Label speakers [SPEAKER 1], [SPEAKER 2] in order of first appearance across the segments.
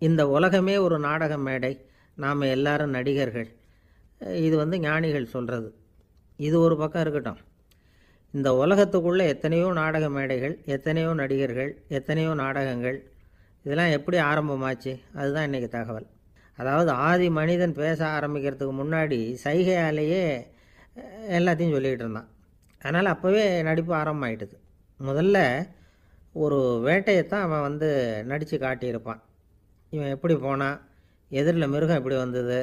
[SPEAKER 1] இந்த உலகமே ஒரு நாடக மேடை, நாம் எல்லாரும் நடிகர்கள். இது ஞானிகள் சொல்கிறது. இது ஒரு பக்கம் இருக்கட்டும். இந்த உலகத்துக்குள்ளே எத்தனையோ நாடக மேடைகள், எத்தனையோ நடிகர்கள், எத்தனையோ நாடகங்கள், இதெல்லாம் எப்படி ஆரம்பமாச்சு? அதுதான் இன்றைக்கி தகவல். அதாவது ஆதி மனிதன் பேச ஆரம்பிக்கிறதுக்கு முன்னாடி சைகையாலேயே எல்லாத்தையும் சொல்லிக்கிட்டு இருந்தான். அதனால் அப்போவே நடிப்பு ஆரம்பமாயிட்டுது. முதல்ல ஒரு வேட்டையைத்தான் அவன் நடித்து காட்டியிருப்பான். இவன் எப்படி போனான், எதிரில் மிருகம் எப்படி வந்தது,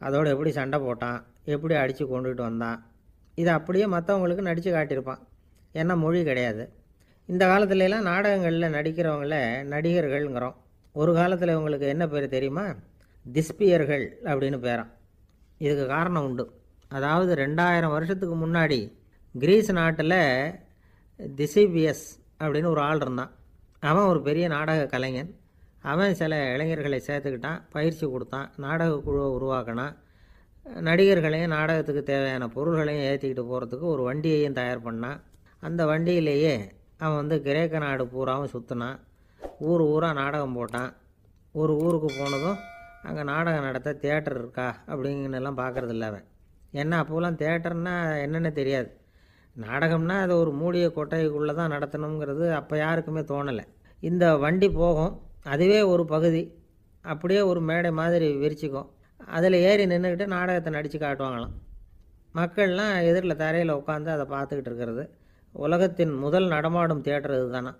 [SPEAKER 1] அதோடு எப்படி சண்டை போட்டான், எப்படி அடித்து கொண்டுகிட்டு வந்தான், இதை அப்படியே மற்றவங்களுக்கு நடித்து காட்டியிருப்பான். ஏன்னா மொழி கிடையாது. இந்த காலத்துலலாம் நாடகங்களில் நடிக்கிறவங்கள நடிகர்கள்ங்கிறோம். ஒரு காலத்தில் இவங்களுக்கு என்ன பேர் தெரியுமா? திஸ்பியர்கள் அப்படின்னு பேரான். இதுக்கு காரணம் உண்டு. அதாவது 2000 வருஷத்துக்கு முன்னாடி கிரீஸ் நாட்டில் திசிபியஸ் அப்படின்னு ஒரு ஆள் இருந்தான். அவன் ஒரு பெரிய நாடக கலைஞன். அவன் சில இளைஞர்களை சேர்த்துக்கிட்டான், பயிற்சி கொடுத்தான், நாடக குழுவை உருவாக்கினான். நடிகர்களையும் நாடகத்துக்கு தேவையான பொருள்களையும் ஏற்றிக்கிட்டு போகிறதுக்கு ஒரு வண்டியையும் தயார் பண்ணான். அந்த வண்டியிலேயே அவன் கிரேக்க நாடு பூராவும் சுற்றினான். ஊர் ஊராக நாடகம் போட்டான். ஒரு ஊருக்கு போனதும் அங்கே நாடகம் நடத்த தியேட்டர் இருக்கா அப்படிங்கன்னெல்லாம் பார்க்குறதில்ல அவன். ஏன்னா அப்போலாம் தியேட்டர்னா என்னென்னு தெரியாது. நாடகம்னா அது ஒரு மூடிய கொட்டைக்குள்ளே தான் நடத்தணுங்கிறது அப்போ யாருக்குமே தோணலை. இந்த வண்டி போகும், அதுவே ஒரு பகுதி அப்படியே ஒரு மேடை மாதிரி விரிச்சிக்கும். அதில் ஏறி நின்றுக்கிட்டு நாடகத்தை நடித்து காட்டுவாங்களாம். மக்கள்லாம் எதிரில் தரையில் உட்காந்து அதை பார்த்துக்கிட்டு இருக்கிறது. உலகத்தின் முதல் நடமாடும் தியேட்டர் இது தானே.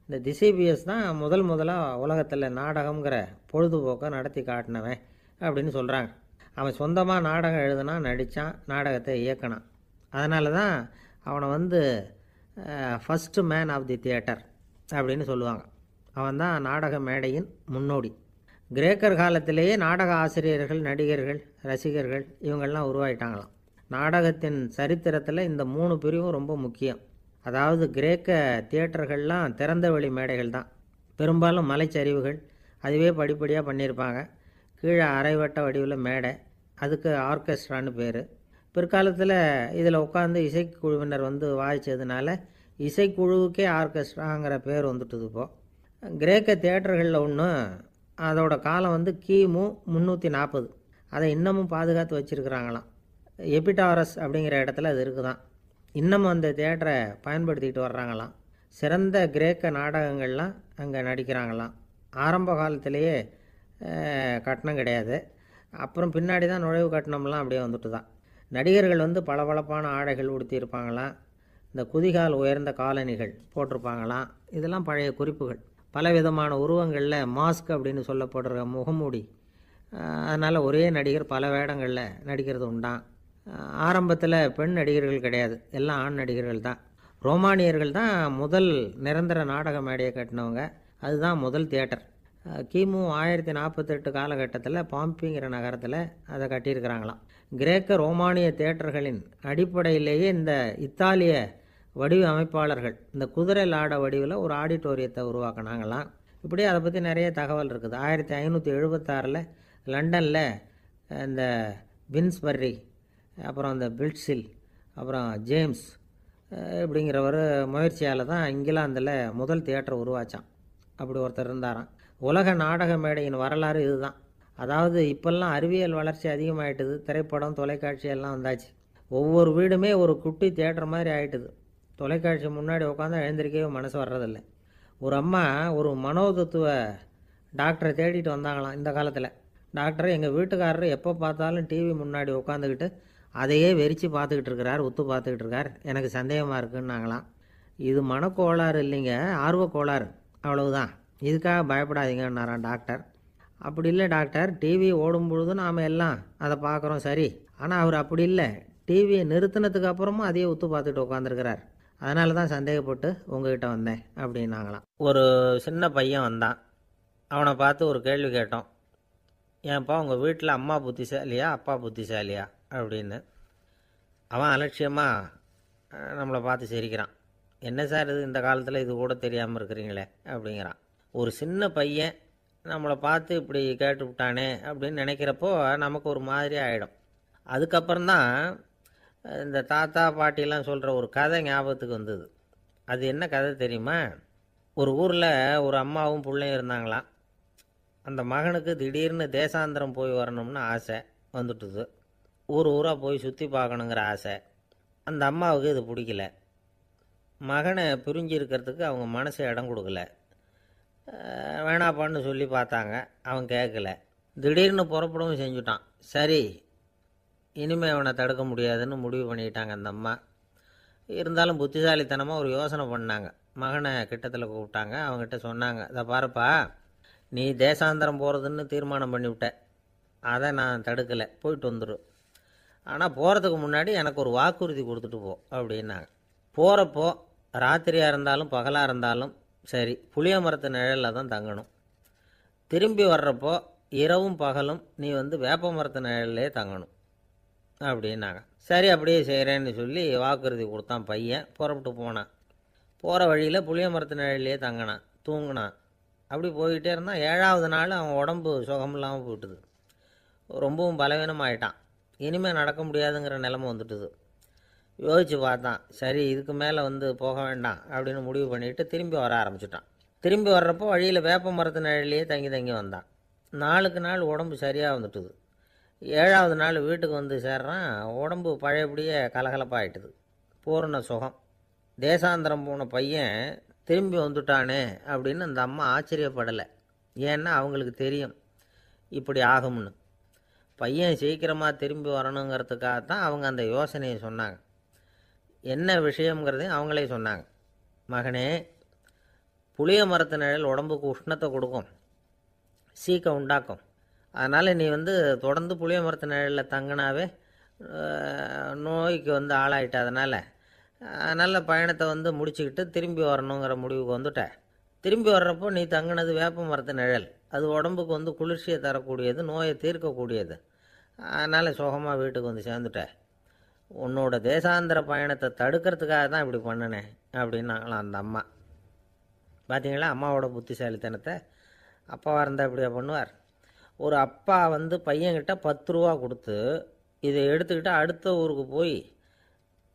[SPEAKER 1] இந்த திசிபிஎஸ் தான் முதலாக உலகத்தில் நாடகங்கிற பொழுதுபோக்கை நடத்தி காட்டினவன் அப்படின்னு சொல்கிறாங்க. அவன் சொந்தமாக நாடகம் எழுதுனான், நடித்தான், நாடகத்தை இயக்கினான். அதனால தான் அவனை first man of the theatre அப்படின்னு சொல்லுவாங்க. அவன் தான் நாடக மேடையின் முன்னோடி. கிரேக்கர் காலத்திலேயே நாடக ஆசிரியர்கள், நடிகர்கள், ரசிகர்கள் இவங்கள்லாம் உருவாயிட்டாங்களாம். நாடகத்தின் சரித்திரத்தில் இந்த 3 பிரிவும் ரொம்ப முக்கியம். அதாவது கிரேக்க தியேட்டர்கள்லாம் திறந்த வெளி மேடைகள் தான். பெரும்பாலும் மலைச்சரிவுகள், அதுவே படிப்படியாக பண்ணியிருப்பாங்க. கீழே அரைவட்ட வடிவில் மேடை, அதுக்கு ஆர்கெஸ்ட்ரான்னு பேர். பிற்காலத்தில் இதில் உட்காந்து இசைக்குழுவினர் வாய்ச்சதுனால இசைக்குழுவுக்கே ஆர்கெஸ்ட்ராங்கிற பேர் வந்துட்டுது. இப்போது கிரேக்க தியேட்டர்களில் ஒன்று, அதோட காலம் கிமு 340. அதை இன்னமும் பாதுகாத்து வச்சுருக்கிறாங்களாம். எபிடாரஸ் அப்படிங்கிற இடத்துல அது இருக்குதான். இன்னமும் அந்த தியேட்டரை பயன்படுத்திக்கிட்டு வர்றாங்களாம். சிறந்த கிரேக்க நாடகங்கள்லாம் அங்கே நடிக்கிறாங்களாம். ஆரம்ப காலத்திலேயே கட்டணம் கிடையாது. அப்புறம் பின்னாடி தான் நுழைவு கட்டணம்லாம் அப்படியே வந்துட்டு தான். நடிகர்கள் பளபளப்பான ஆடைகள் உடுத்தியிருப்பாங்களாம். இந்த குதிகால் உயர்ந்த காலணிகள் போட்டிருப்பாங்களாம். இதெல்லாம் பழைய குறிப்புகள். பலவிதமான உருவங்களில் மாஸ்க் அப்படின்னு சொல்லப்படுற முகமூடி. அதனால் ஒரே நடிகர் பல வேடங்களில் நடிக்கிறது உண்டான். ஆரம்பத்தில் பெண் நடிகர்கள் கிடையாது, எல்லாம் ஆண் நடிகர்கள் தான். ரோமானியர்கள் தான் முதல் நிரந்தர நாடக மேடையை கட்டினவங்க. அதுதான் முதல் தியேட்டர். கிமு 1048 காலகட்டத்தில் பாம்பிங்கிற நகரத்தில் அதை கட்டியிருக்கிறாங்களாம். கிரேக்க ரோமானிய தியேட்டர்களின் அடிப்படையிலேயே இந்த இத்தாலிய வடிவ அமைப்பாளர்கள் இந்த குதிரை லாட வடிவில் ஒரு ஆடிட்டோரியத்தை உருவாக்கினாங்களாம். இப்படி அதை பற்றி நிறைய தகவல் இருக்குது. 1576 லண்டனில் இந்த பின்ஸ்பர்ரி, அப்புறம் இந்த பில்ட்ஸில், அப்புறம் ஜேம்ஸ் இப்படிங்கிறவர் முயற்சியால் தான் இங்கிலாந்தில் முதல் தியேட்டர் உருவாச்சான். அப்படி ஒருத்தர் இருந்தாராம். உலக நாடக மேடையின் வரலாறு இதுதான். அதாவது இப்போல்லாம் அறிவியல் வளர்ச்சி அதிகமாகிட்டுது. திரைப்படம், தொலைக்காட்சி எல்லாம் வந்தாச்சு. ஒவ்வொரு வீடுமே ஒரு குட்டி தியேட்டர் மாதிரி ஆகிட்டுது. தொலைக்காட்சி முன்னாடி உட்காந்து எழுந்திருக்கவே மனசு வர்றதில்லை. ஒரு அம்மா ஒரு மனோதத்துவ டாக்டரை தேடிட்டு வந்தாங்களாம் இந்த காலத்தில். டாக்டர், எங்கள் வீட்டுக்காரர் எப்போ பார்த்தாலும் டிவி முன்னாடி உட்காந்துக்கிட்டு அதையே வெறிச்சு பார்த்துக்கிட்டு இருக்கிறார், உத்து பார்த்துக்கிட்டு இருக்கார், எனக்கு சந்தேகமாக இருக்குன்னாங்களாம். இது மனக்கோளாறு இல்லைங்க, ஆர்வக்கோளாறு, அவ்வளவுதான், இதுக்காக பயப்படாதீங்கன்னாரான் டாக்டர். அப்படி இல்லை டாக்டர், டிவி ஓடும் பொழுது நாம் எல்லாம் அதை பார்க்குறோம் சரி, ஆனால் அவர் அப்படி இல்லை, டிவியை நிறுத்தினதுக்கு அப்புறமும் அதையே உத்து பார்த்துட்டு உட்காந்துருக்கிறார், அதனால தான் சந்தேகப்பட்டு உங்ககிட்ட வந்தேன் அப்படின்னாங்களாம். ஒரு சின்ன பையன் வந்தான். அவனை பார்த்து ஒரு கேள்வி கேட்டோம். ஏன்ப்பா உங்கள் வீட்டில் அம்மா புத்திசாலியா அப்பா புத்திசாலியா அப்படின்னு. அவன் அலட்சியமாக நம்மளை பார்த்து சிரிக்கிறான். என்ன சார் இது, இந்த காலத்தில் இது கூட தெரியாமல் இருக்கிறீங்களே அப்படிங்கிறான். ஒரு சின்ன பையன் நம்மளை பார்த்து இப்படி கேட்டுவிட்டானே அப்படின்னு நினைக்கிறப்போ நமக்கு ஒரு மாதிரி ஆகிடும். அதுக்கப்புறம்தான் இந்த தாத்தா பாட்டிலாம் சொல்கிற ஒரு கதை ஞாபகத்துக்கு வந்தது. அது என்ன கதை தெரியுமா? ஒரு ஊரில் ஒரு அம்மாவும் பிள்ளையும் இருந்தாங்களாம். அந்த மகனுக்கு திடீர்னு தேசாந்திரம் போய் வரணும்னு ஆசை வந்துட்டுது. ஊர் ஊராக போய் சுற்றி பார்க்கணுங்கிற ஆசை. அந்த அம்மாவுக்கு இது பிடிக்கல. மகனை பிரிஞ்சு இருக்கிறதுக்கு அவங்க மனசு இடம் கொடுக்கல. வேணாப்பான்னு சொல்லி பார்த்தாங்க, அவன் கேட்கல. திடீர்னு புறப்படவும் செஞ்சுட்டான். சரி, இனிமேல் அவனை தடுக்க முடியாதுன்னு முடிவு பண்ணிட்டாங்க அந்த அம்மா. இருந்தாலும் புத்திசாலித்தனமாக ஒரு யோசனை பண்ணாங்க. மகனை கிட்டத்தில் கூப்பிட்டாங்க. அவங்ககிட்ட சொன்னாங்க, இதை பாருப்பா, நீ தேசாந்திரம் போகிறதுன்னு தீர்மானம் பண்ணிவிட்ட, அதை நான் தடுக்கலை, போயிட்டு வந்துடும். ஆனால் போகிறதுக்கு முன்னாடி எனக்கு ஒரு வாக்குறுதி கொடுத்துட்டு போ அப்படின்னாங்க. போகிறப்போ ராத்திரியாக இருந்தாலும் பகலாக இருந்தாலும் சரி, புளிய மரத்து நிழலில் தான் தங்கணும். திரும்பி வர்றப்போ இரவும் பகலும் நீ வேப்ப மரத்து நிழல்லே தங்கணும் அப்படின்னாங்க. சரி, அப்படியே செய்கிறேன்னு சொல்லி வாக்குறுதி கொடுத்தான் பையன். புறப்பட்டு போனான். போகிற வழியில் புளிய மரத்து நிழல்லையே தங்கினான், தூங்கினான். அப்படி போய்கிட்டே இருந்தான். 7ஆவது நாள் அவன் உடம்பு சுகமில்லாமல் போயிட்டுது. ரொம்பவும் பலவீனமாயிட்டான். இனிமேல் நடக்க முடியாதுங்கிற நிலைமை வந்துட்டுது. யோசித்து பார்த்தான். சரி, இதுக்கு மேலே போக வேண்டாம் அப்படின்னு முடிவு பண்ணிவிட்டு திரும்பி வர ஆரம்பிச்சிட்டான். திரும்பி வர்றப்போ வழியில் வேப்ப மரத்து நிழல்லையே தங்கி தங்கி வந்தான். நாளுக்கு நாள் உடம்பு சரியாக வந்துட்டுது. 7ஆவது நாள் வீட்டுக்கு சேர்றான். உடம்பு பழையபடியே கலகலப்பாயிட்டுது. பூரண சுகம். தேசாந்திரம் போன பையன் திரும்பி வந்துட்டானே அப்படின்னு அந்த அம்மா ஆச்சரியப்படலை. ஏன்னா அவங்களுக்கு தெரியும் இப்படி ஆகும்னு. பையன் சீக்கிரமாக திரும்பி வரணுங்கிறதுக்காகத்தான் அவங்க அந்த யோசனையை சொன்னாங்க. என்ன விஷயங்கிறதையும் அவங்களே சொன்னாங்க. மகனே, புளிய மரத்து நிழல் உடம்புக்கு உஷ்ணத்தை கொடுக்கும், சீக்கம் உண்டாக்கும். அதனால் நீ தொடர்ந்து புளிய மரத்து நிழலில் தங்கினாவே நோய்க்கு ஆளாயிட்ட. அதனால் நல்ல பயணத்தை முடிச்சுக்கிட்டு திரும்பி வரணுங்கிற முடிவுக்கு வந்துட்ட. திரும்பி வர்றப்போ நீ தங்கினது வேப்ப மரத்து நிழல். அது உடம்புக்கு குளிர்ச்சியை தரக்கூடியது, நோயை தீர்க்கக்கூடியது. அதனால் சுகமாக வீட்டுக்கு சேர்ந்துட்ட. உன்னோட தேசாந்திர பயணத்தை தடுக்கிறதுக்காக தான் இப்படி பண்ணினேன் அப்படின்னாங்களாம் அந்த அம்மா. பார்த்தீங்களா அம்மாவோட புத்திசாலித்தனத்தை? அப்பாவாக இருந்தால் இப்படியா பண்ணுவார்? ஒரு அப்பா பையன்கிட்ட 10 ரூபா கொடுத்து இதை எடுத்துக்கிட்டு அடுத்த ஊருக்கு போய்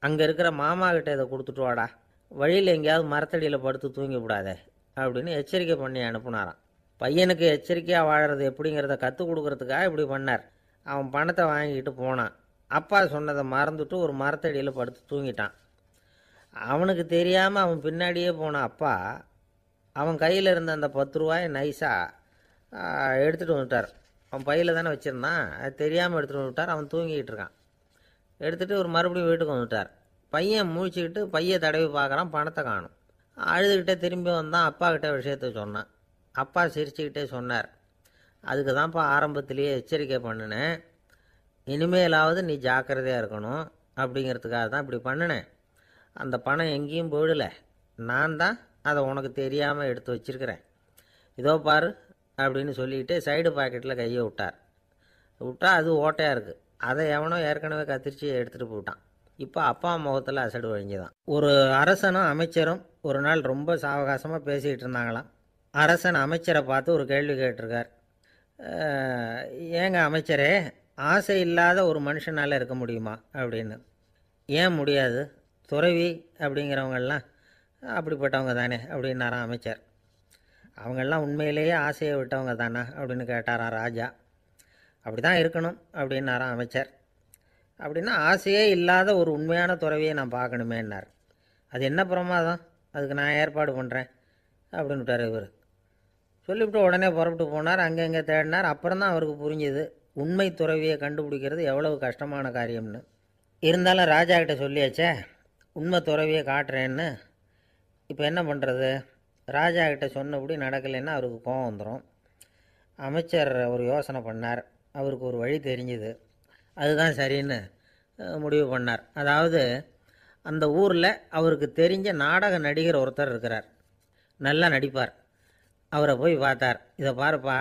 [SPEAKER 1] அங்கே இருக்கிற மாமா கிட்ட இதை கொடுத்துட்டு வாடா, வழியில் எங்கேயாவது மரத்தடியில் படுத்து தூங்கி விடாதே அப்படின்னு எச்சரிக்கை பண்ணி அனுப்புனாராம். பையனுக்கு எச்சரிக்கையாக வாழறது எப்படிங்கிறத கற்றுக் கொடுக்கறதுக்காக இப்படி பண்ணார். அவன் பணத்தை வாங்கிட்டு போனான். அப்பா சொன்னதை மறந்துட்டு ஒரு மரத்தடியில் படுத்து தூங்கிட்டான். அவனுக்கு தெரியாமல் அவன் பின்னாடியே போன அப்பா அவன் கையில் இருந்த அந்த 10 ரூபாயை நைஸாக எடுத்துகிட்டு வந்துட்டார். அவன் பையில் தானே வச்சுருந்தான், அது தெரியாமல் எடுத்துகிட்டு வந்துட்டார். அவன் தூங்கிக்கிட்டு இருக்கான். எடுத்துகிட்டு ஒரு மறுபடியும் வீட்டுக்கு வந்துட்டார். பையன் முழிச்சுக்கிட்டு பையை தடவி பார்க்குறான், பணத்தை காணும். அழுதுகிட்டே திரும்பி வந்தான். அப்பா கிட்ட விஷயத்த சொன்னான். அப்பா சிரிச்சுக்கிட்டே சொன்னார், அதுக்கு தான்ப்பா ஆரம்பத்திலேயே எச்சரிக்கை பண்ணினேன், இனிமேலாவது நீ ஜாக்கிரதையாக இருக்கணும் அப்படிங்கிறதுக்காக தான் இப்படி பண்ணினேன். அந்த பணம் எங்கேயும் போயிடலை, நான் தான் அதை உனக்கு தெரியாமல் எடுத்து வச்சிருக்கிறேன். இதோ பாரு அப்படின்னு சொல்லிட்டு சைடு பாக்கெட்டில் கையை விட்டார். அது ஓட்டையாக இருக்குது. அதை எவனோ ஏற்கனவே கத்திரிச்சு எடுத்துகிட்டு போயிட்டான். இப்போ அப்பா முகத்தில் அசடு வழிஞ்சுதான். ஒரு அரசனும் அமைச்சரும் ஒரு நாள் ரொம்ப சாவகாசமாக பேசிக்கிட்டு இருந்தாங்களாம். அரசன் அமைச்சரை பார்த்து ஒரு கேள்வி கேட்டிருக்கார். ஏங்க அமைச்சரே, ஆசை இல்லாத ஒரு மனுஷனால் இருக்க முடியுமா அப்படின்னு. ஏன் முடியாது, துறவி அப்படிங்கிறவங்கெல்லாம் அப்படிப்பட்டவங்க தானே அப்படின்னாராம் அமைச்சர். அவங்கெல்லாம் உண்மையிலேயே ஆசையை விட்டவங்க தானே அப்படின்னு கேட்டாராம் ராஜா. அப்படி தான் இருக்கணும் அப்படின்னாராம் அமைச்சர். அப்படின்னா ஆசையே இல்லாத ஒரு உண்மையான துறவியை நான் பார்க்கணுமேன்னார். அது என்ன பிரமாதம், அதுக்கு நான் ஏற்பாடு பண்ணுறேன் அப்படின்னு விட்டார் இவர். சொல்லிவிட்டு உடனே புறப்பட்டு போனார். அங்கே தேடினார். அப்புறம் தான் அவருக்கு புரிஞ்சுது உண்மை துறவியை கண்டுபிடிக்கிறது எவ்வளவு கஷ்டமான காரியம்னு. இருந்தாலும் ராஜா கிட்ட சொல்லியாச்சே உண்மை துறவியை காட்டுறேன்னு. இப்போ என்ன பண்ணுறது? ராஜா கிட்ட சொன்னபடி நடக்கலைன்னா அவருக்கு கோபம் வந்துடும். அமைச்சர் ஒரு யோசனை பண்ணார். அவருக்கு ஒரு வழி தெரிஞ்சுது. அதுதான் சரின்னு முடிவு பண்ணார். அதாவது அந்த ஊரில் அவருக்கு தெரிஞ்ச நாடக நடிகர் ஒருத்தர் இருக்கிறார், நல்லா நடிப்பார். அவரை போய் பார்த்தார். இதை பாருப்பா,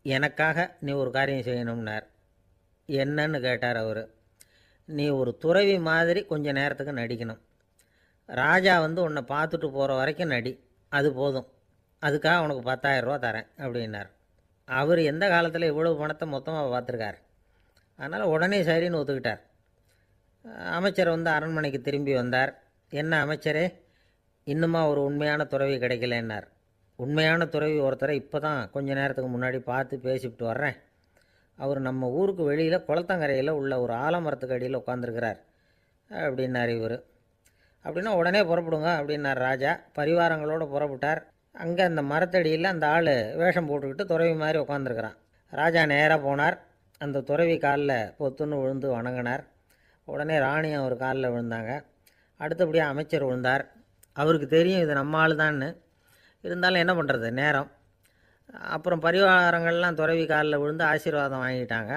[SPEAKER 1] எனக்காக நீ ஒரு காரியம் செய்யணும்னார். என்னன்னு கேட்டார் அவர். நீ ஒரு துறவி மாதிரி கொஞ்சம் நேரத்துக்கு நடிக்கணும். ராஜா உன்னை பார்த்துட்டு போகிற வரைக்கும் நடி, அது போதும். அதுக்காக உனக்கு 10,000 ரூபா தரேன் அப்படின்னார். அவர் எந்த காலத்தில் இவ்வளவு பணத்தை மொத்தமாக பார்த்துருக்கார். அதனால் உடனே சரின்னு ஒத்துக்கிட்டார். அமைச்சர் அரண்மனைக்கு திரும்பி வந்தார். என்ன அமைச்சரே, இன்னுமா ஒரு உண்மையான துறவி கிடைக்கலன்னார். உண்மையான துறவி ஒருத்தரை இப்போ தான் கொஞ்ச நேரத்துக்கு முன்னாடி பார்த்து பேசிவிட்டு வர்றேன். அவர் நம்ம ஊருக்கு வெளியில் குளத்தங்கரையில் உள்ள ஒரு ஆலமரத்துக்கு அடியில் உட்காந்துருக்கிறார் அப்படின்னார் இவர். அப்படின்னா உடனே புறப்படுங்க அப்படின்னார் ராஜா. பரிவாரங்களோடு புறப்பட்டார். அங்கே அந்த மரத்தடியில் அந்த ஆள் வேஷம் போட்டுக்கிட்டு துறவி மாதிரி உட்காந்துருக்கிறான். ராஜா நேராக போனார். அந்த துறவி காலில் பொத்துன்னு விழுந்து வணங்கினார். உடனே ராணி அவர் காலில் விழுந்தாங்க. அடுத்தபடியாக அமைச்சர் விழுந்தார். அவருக்கு தெரியும் இது நம்ம ஆள் தான்னு. இருந்தாலும் என்ன பண்ணுறது, நேரம். அப்புறம் பரிவாரங்கள்லாம் துறவி காலில் விழுந்து ஆசீர்வாதம் வாங்கிட்டாங்க.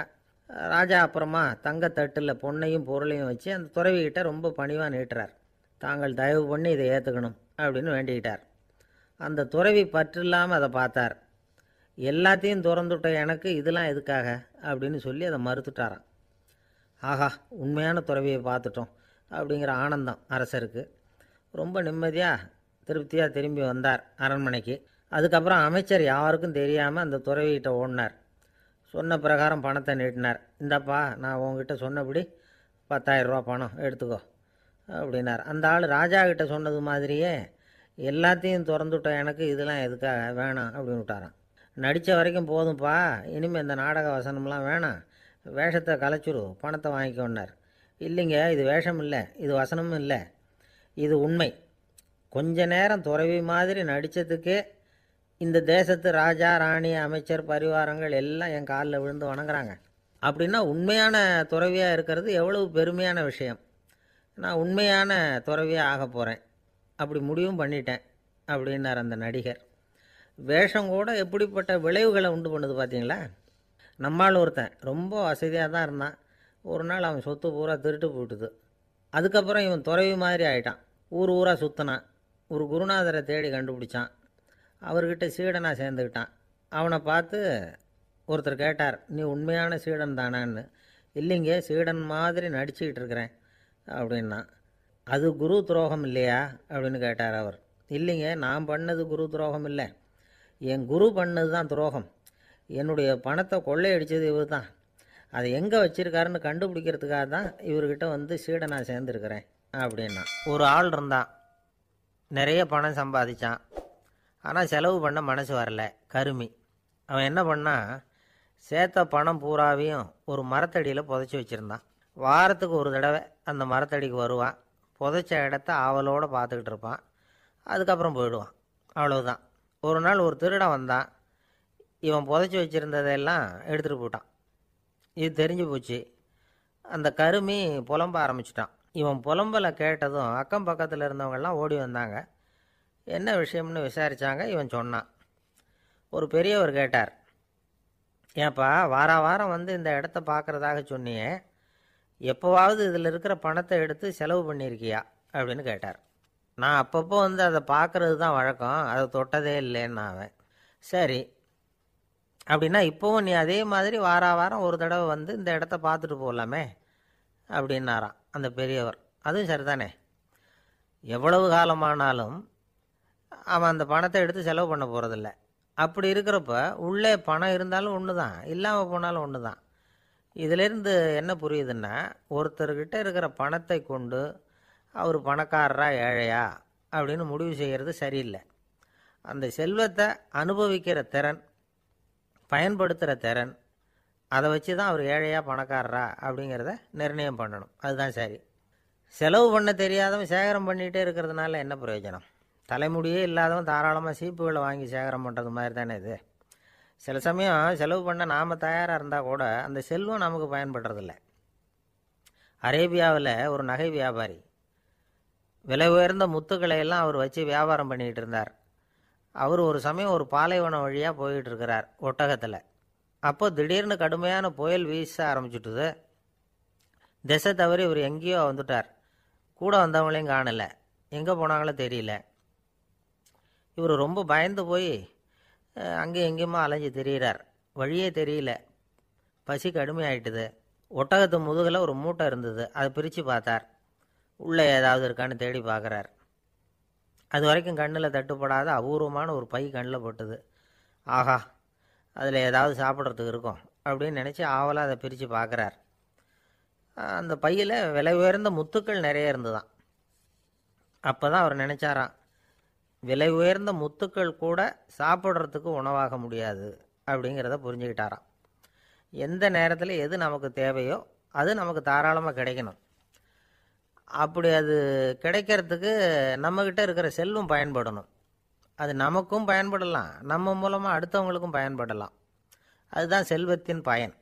[SPEAKER 1] ராஜா அப்புறமா தங்கத்தட்டில் பொன்னையும் பொருளையும் வச்சு அந்த துறவிக்கிட்ட ரொம்ப பணிவாக நீட்டுறார். தாங்கள் தயவு பண்ணி இதை ஏற்றுக்கணும் அப்படின்னு வேண்டிக்கிட்டார். அந்த துறவி பற்றில்லாமல் அதை பார்த்தார். எல்லாத்தையும் திறந்துவிட்ட எனக்கு இதெல்லாம் எதுக்காக அப்படின்னு சொல்லி அதை மறுத்துட்டாராம். ஆஹா, உண்மையான துறவியை பார்த்துட்டோம் அப்படிங்கிற ஆனந்தம் அரசருக்கு. ரொம்ப நிம்மதியாக திருப்தியாக திரும்பி வந்தார் அரண்மனைக்கு. அதுக்கப்புறம் அமைச்சர் யாருக்கும் தெரியாமல் அந்த துறவிகிட்ட ஓடினார். சொன்ன பிரகாரம் பணத்தை நீட்டினார். இந்தப்பா, நான் உங்ககிட்ட சொன்னபடி 10,000 ரூபா பணம் எடுத்துக்கோ அப்படின்னார். அந்த ஆள் ராஜா கிட்ட சொன்னது மாதிரியே எல்லாத்தையும் திறந்துவிட்ட எனக்கு இதெல்லாம் எதுக்காக வேணாம் அப்படின்னு விட்டாரான். நடித்த வரைக்கும் போதும்ப்பா, இனிமேல் இந்த நாடக வசனம்லாம் வேணாம், வேஷத்தை கலைச்சிரு, பணத்தை வாங்கிக்கோன்னார். இல்லைங்க, இது வேஷம் இல்லை, இது வசனமும் இல்லை, இது உண்மை. கொஞ்ச நேரம் துறவி மாதிரி நடித்ததுக்கே இந்த தேசத்து ராஜா, ராணி, அமைச்சர், பரிவாரங்கள் எல்லாம் என் காலில் விழுந்து வணங்குறாங்க. அப்படின்னா உண்மையான துறவியாக இருக்கிறது எவ்வளவு பெருமையான விஷயம். நான் உண்மையான துறவியாக ஆக போகிறேன், அப்படி முடிவும் பண்ணிட்டேன் அப்படின்னார் அந்த நடிகர். வேஷம் கூட எப்படிப்பட்ட விளைவுகளை உண்டு பண்ணுது பார்த்தீங்களா. நம்மால் ஒருத்தன் ரொம்ப வசதியாக தான் இருந்தான். ஒரு நாள் அவன் சொத்து பூரா திருட்டு போட்டுது. அதுக்கப்புறம் இவன் துறவி மாதிரி ஆகிட்டான். ஊர் ஊராக சுற்றினான். ஒரு குருநாதரை தேடி கண்டுபிடிச்சான். அவர்கிட்ட சீடனாக சேர்ந்துக்கிட்டான். அவனை பார்த்து ஒருத்தர் கேட்டார், நீ உண்மையான சீடன் தானான்னு. இல்லைங்க, சீடன் மாதிரி நடிச்சுக்கிட்டு இருக்கிறேன் அப்படின்னா. அது குரு துரோகம் இல்லையா அப்படின்னு கேட்டார் அவர். இல்லைங்க, நான் பண்ணது குரு துரோகம் இல்லை, என் குரு பண்ணது தான் துரோகம். என்னுடைய பணத்தை கொள்ளையடித்தது இவர் தான். அதை எங்கே வச்சுருக்காருன்னு கண்டுபிடிக்கிறதுக்காக தான் இவர்கிட்ட வந்து சீடனாக சேர்ந்துருக்கிறேன் அப்படின்னா. ஒரு ஆள் இருந்தான், நிறைய பணம் சம்பாதிச்சான். ஆனால் செலவு பண்ண மனசு வரல, கருமி. அவன் என்ன பண்ணால், சேர்த்த பணம் பூராவையும் ஒரு மரத்தடியில் புதைச்சி வச்சுருந்தான். வாரத்துக்கு ஒரு தடவை அந்த மரத்தடிக்கு வருவான். புதைச்ச இடத்த ஆவலோடு பார்த்துக்கிட்டு இருப்பான். அதுக்கப்புறம் போயிடுவான். அவ்வளவுதான். ஒரு நாள் ஒரு திருடன் வந்தான். இவன் புதைச்சி வச்சுருந்ததெல்லாம் எடுத்துகிட்டு போட்டான். இது தெரிஞ்சு போச்சு. அந்த கருமி புலம்ப ஆரம்பிச்சிட்டான். இவன் புலம்பலை கேட்டதும் அக்கம் பக்கத்தில் இருந்தவங்கெல்லாம் ஓடி வந்தாங்க. என்ன விஷயம்னு விசாரித்தாங்க. இவன் சொன்னான். ஒரு பெரியவர் கேட்டார், ஏன்ப்பா வாரம் வந்து இந்த இடத்த பார்க்குறதாக சொன்னியே, எப்போவாவது இதில் இருக்கிற பணத்தை எடுத்து செலவு பண்ணியிருக்கியா அப்படின்னு கேட்டார். நான் அப்பப்போ வந்து அதை பார்க்குறது தான் வழக்கம், அதை தொட்டதே இல்லைன்னு அவன். சரி, அப்படின்னா இப்போவும் நீ அதே மாதிரி வாரம் ஒரு தடவை வந்து இந்த இடத்த பார்த்துட்டு போகலாமே அப்படின்னாராம் அந்த பெரியவர். அதுவும் சரிதானே, எவ்வளவு காலமானாலும் அவன் அந்த பணத்தை எடுத்து செலவு பண்ண போகிறதில்ல. அப்படி இருக்கிறப்ப உள்ளே பணம் இருந்தாலும் ஒன்று தான், இல்லாமல் போனாலும் ஒன்று தான். இதிலேருந்து என்ன புரியுதுன்னா, ஒருத்தர்கிட்ட இருக்கிற பணத்தை கொண்டு அவர் பணக்காரரா ஏழையா அப்படின்னு முடிவு செய்கிறது சரியில்லை. அந்த செல்வத்தை அனுபவிக்கிற திறன், பயன்படுத்துகிற திறன், அதை வச்சு தான் அவர் ஏழையா பணக்காரரா அப்படிங்கிறத நிர்ணயம் பண்ணணும். அதுதான் சரி. செலவு பண்ண தெரியாதவன் சேகரம் பண்ணிகிட்டே இருக்கிறதுனால என்ன பிரயோஜனம்? தலைமுடியே இல்லாதவன் தாராளமாக சீப்புகளை வாங்கி சேகரம் பண்ணுறது மாதிரி தானே இது. சில சமயம் செலவு பண்ண நாம் தயாராக இருந்தால் கூட அந்த செல்வம் நமக்கு பயன்படுறதில்ல. அரேபியாவில் ஒரு நகை வியாபாரி விலை உயர்ந்த முத்துக்களை எல்லாம் அவர் வச்சு வியாபாரம் பண்ணிக்கிட்டு இருந்தார். அவர் ஒரு சமயம் ஒரு பாலைவனம் வழியாக போயிட்டு இருக்கிறார் ஒட்டகத்தில். அப்போ திடீர்னு கடுமையான புயல் வீச ஆரம்பிச்சுட்டுது. திசை தவறி இவர் எங்கேயோ வந்துட்டார். கூட வந்தவங்களையும் காணலை, எங்கே போனாங்களோ தெரியல. இவர் ரொம்ப பயந்து போய் அங்கேயும் எங்கேயுமா அலைஞ்சு திரியிறார். வழியே தெரியல, பசி கடுமையாயிட்டுது. ஒட்டகத்து முதுகில் ஒரு மூட்டை இருந்தது, அதை பிரித்து பார்த்தார். உள்ளே ஏதாவது இருக்கான்னு தேடி பார்க்குறார். அது வரைக்கும் கண்ணில் தட்டுப்படாத அபூர்வமான ஒரு பை கண்ணில் பட்டுது. ஆஹா, அதில் ஏதாவது சாப்பிட்றதுக்கு இருக்கும் அப்படின்னு நினச்சி ஆவலாக அதை பிரித்து பார்க்குறார். அந்த பையில் விலை உயர்ந்த முத்துக்கள் நிறைய இருந்துதான். அப்போ தான் அவர் நினச்சாராம், விலை உயர்ந்த முத்துக்கள் கூட சாப்பிட்றதுக்கு உணவாக முடியாது அப்படிங்கிறத புரிஞ்சுக்கிட்டாராம். எந்த நேரத்தில் எது நமக்கு தேவையோ அது நமக்கு தாராளமாக கிடைக்கணும். அப்படி அது கிடைக்கிறதுக்கு நம்மக்கிட்ட இருக்கிற செல்வம் பயன்படணும். அது நமக்கும் பயன்படலாம், நம்ம மூலமாக அடுத்தவங்களுக்கும் பயன்படலாம். அதுதான் செல்வத்தின் பயன்.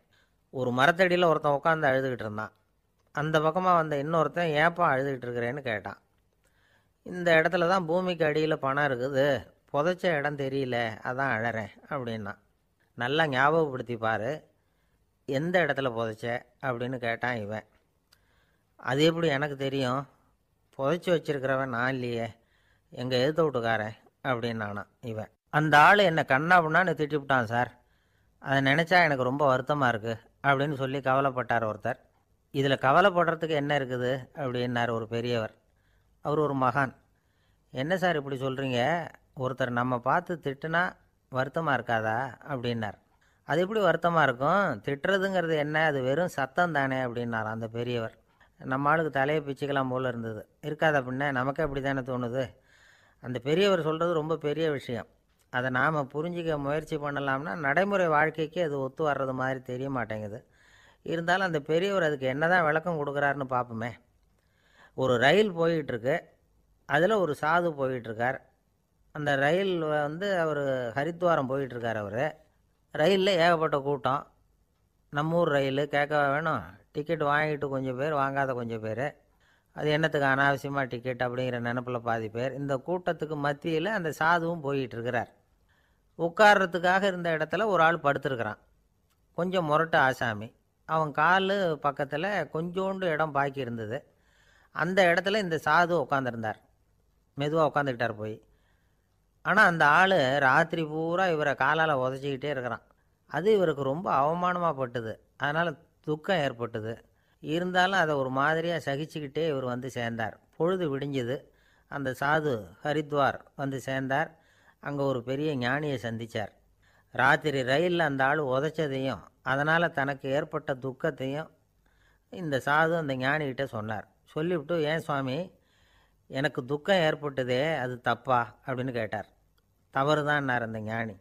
[SPEAKER 1] ஒரு மரத்தடியில் ஒருத்தன் உட்காந்து அழுதுகிட்டு இருந்தான். அந்த பக்கமாக வந்த இன்னொருத்தன் ஏப்பா அழுதுகிட்டு இருக்கிறேன்னு கேட்டான். இந்த இடத்துல தான் பூமிக்கு அடியில் பணம் இருக்குது, புதைச்ச இடம் தெரியல, அதான் அழறேன் அப்படின்னா. நல்லா ஞாபகப்படுத்தி பாரு, எந்த இடத்துல புதைச்ச அப்படின்னு கேட்டான் இவன். அது எப்படி எனக்கு தெரியும், புதைச்சி வச்சிருக்கிறவன் நான் இல்லையே, எங்கள் எதிர்த்த வீட்டுக்காரன் அப்படின்னானான் இவன். அந்த ஆள் என்னை கண்ணாப்புண்ணான்னு திட்டிவிட்டான் சார், அதை நினச்சா எனக்கு ரொம்ப வருத்தமாக இருக்குது அப்படின்னு சொல்லி கவலைப்பட்டார் ஒருத்தர். இதில் கவலைப்படுறதுக்கு என்ன இருக்குது அப்படின்னார் ஒரு பெரியவர். அவர் ஒரு மகான். என்ன சார் இப்படி சொல்கிறீங்க, ஒருத்தர் நம்ம பார்த்து திட்டுனா வருத்தமாக இருக்காதா அப்படின்னார். அது எப்படி வருத்தமாக இருக்கும், திட்டுறதுங்கிறது என்ன, அது வெறும் சத்தம் தானே அப்படின்னார் அந்த பெரியவர். நம்ம ஆளுக்கு தலையை பிச்சுக்கலாம் போல் இருந்தது. இருக்காத பின்ன, நமக்கே அப்படி தானே தோணுது. அந்த பெரியவர் சொல்கிறது ரொம்ப பெரிய விஷயம். அதை நாம் புரிஞ்சிக்க முயற்சி பண்ணலாம்னா நடைமுறை வாழ்க்கைக்கு அது ஒத்து வர்றது மாதிரி தெரிய மாட்டேங்குது. இருந்தாலும் அந்த பெரியவர் அதுக்கு என்ன தான் விளக்கம் கொடுக்குறாருன்னு பார்ப்போமே. ஒரு ரயில் போயிட்டுருக்கு, அதில் ஒரு சாது போயிட்டுருக்கார். அந்த ரயில் அவர் ஹரித்வாரம் போயிட்டுருக்கார். அவர் ரயிலில் ஏகப்பட்ட கூட்டம். நம்ம ஊர் ரயில் கேட்க வேணும், டிக்கெட் வாங்கிட்டு கொஞ்சம் பேர், வாங்காத கொஞ்சம் பேர். அது என்னத்துக்கு அனாவசியமாக டிக்கெட் அப்படிங்கிற நினப்பில் பாதி பேர். இந்த கூட்டத்துக்கு மத்தியில் அந்த சாதுவும் போயிட்டுருக்கிறார். உட்கார்றதுக்காக இருந்த இடத்துல ஒரு ஆள் படுத்துருக்கிறான், கொஞ்சம் முரட்டு ஆசாமி. அவன் கால் பக்கத்தில் கொஞ்சோண்டு இடம் பாக்கி இருந்தது. அந்த இடத்துல இந்த சாது உட்காந்துருந்தார். மெதுவாக உட்காந்துக்கிட்டார் போய். ஆனால் அந்த ஆள் ராத்திரி பூரா இவரை காலால் உதச்சிக்கிட்டே இருக்கிறான். அது இவருக்கு ரொம்ப அவமானமாக பட்டுது. அதனால் துக்கம் ஏற்பட்டுது. இருந்தாலும் அதை ஒரு மாதிரியாக சகிச்சுக்கிட்டே இவர் வந்து சேர்ந்தார். பொழுது விடிஞ்சுது. அந்த சாது ஹரித்வார் வந்து சேர்ந்தார். அங்கே ஒரு பெரிய ஞானியை சந்தித்தார். ராத்திரி ரயிலில் அந்த ஆள் உதைச்சதையும் அதனால் தனக்கு ஏற்பட்ட துக்கத்தையும் இந்த சாது அந்த ஞானிகிட்ட சொன்னார். சொல்லிவிட்டு, ஏன் சுவாமி, எனக்கு துக்கம் ஏற்பட்டதே அது தப்பா அப்படின்னு கேட்டார். தவறு தான்னார் அந்த ஞானி.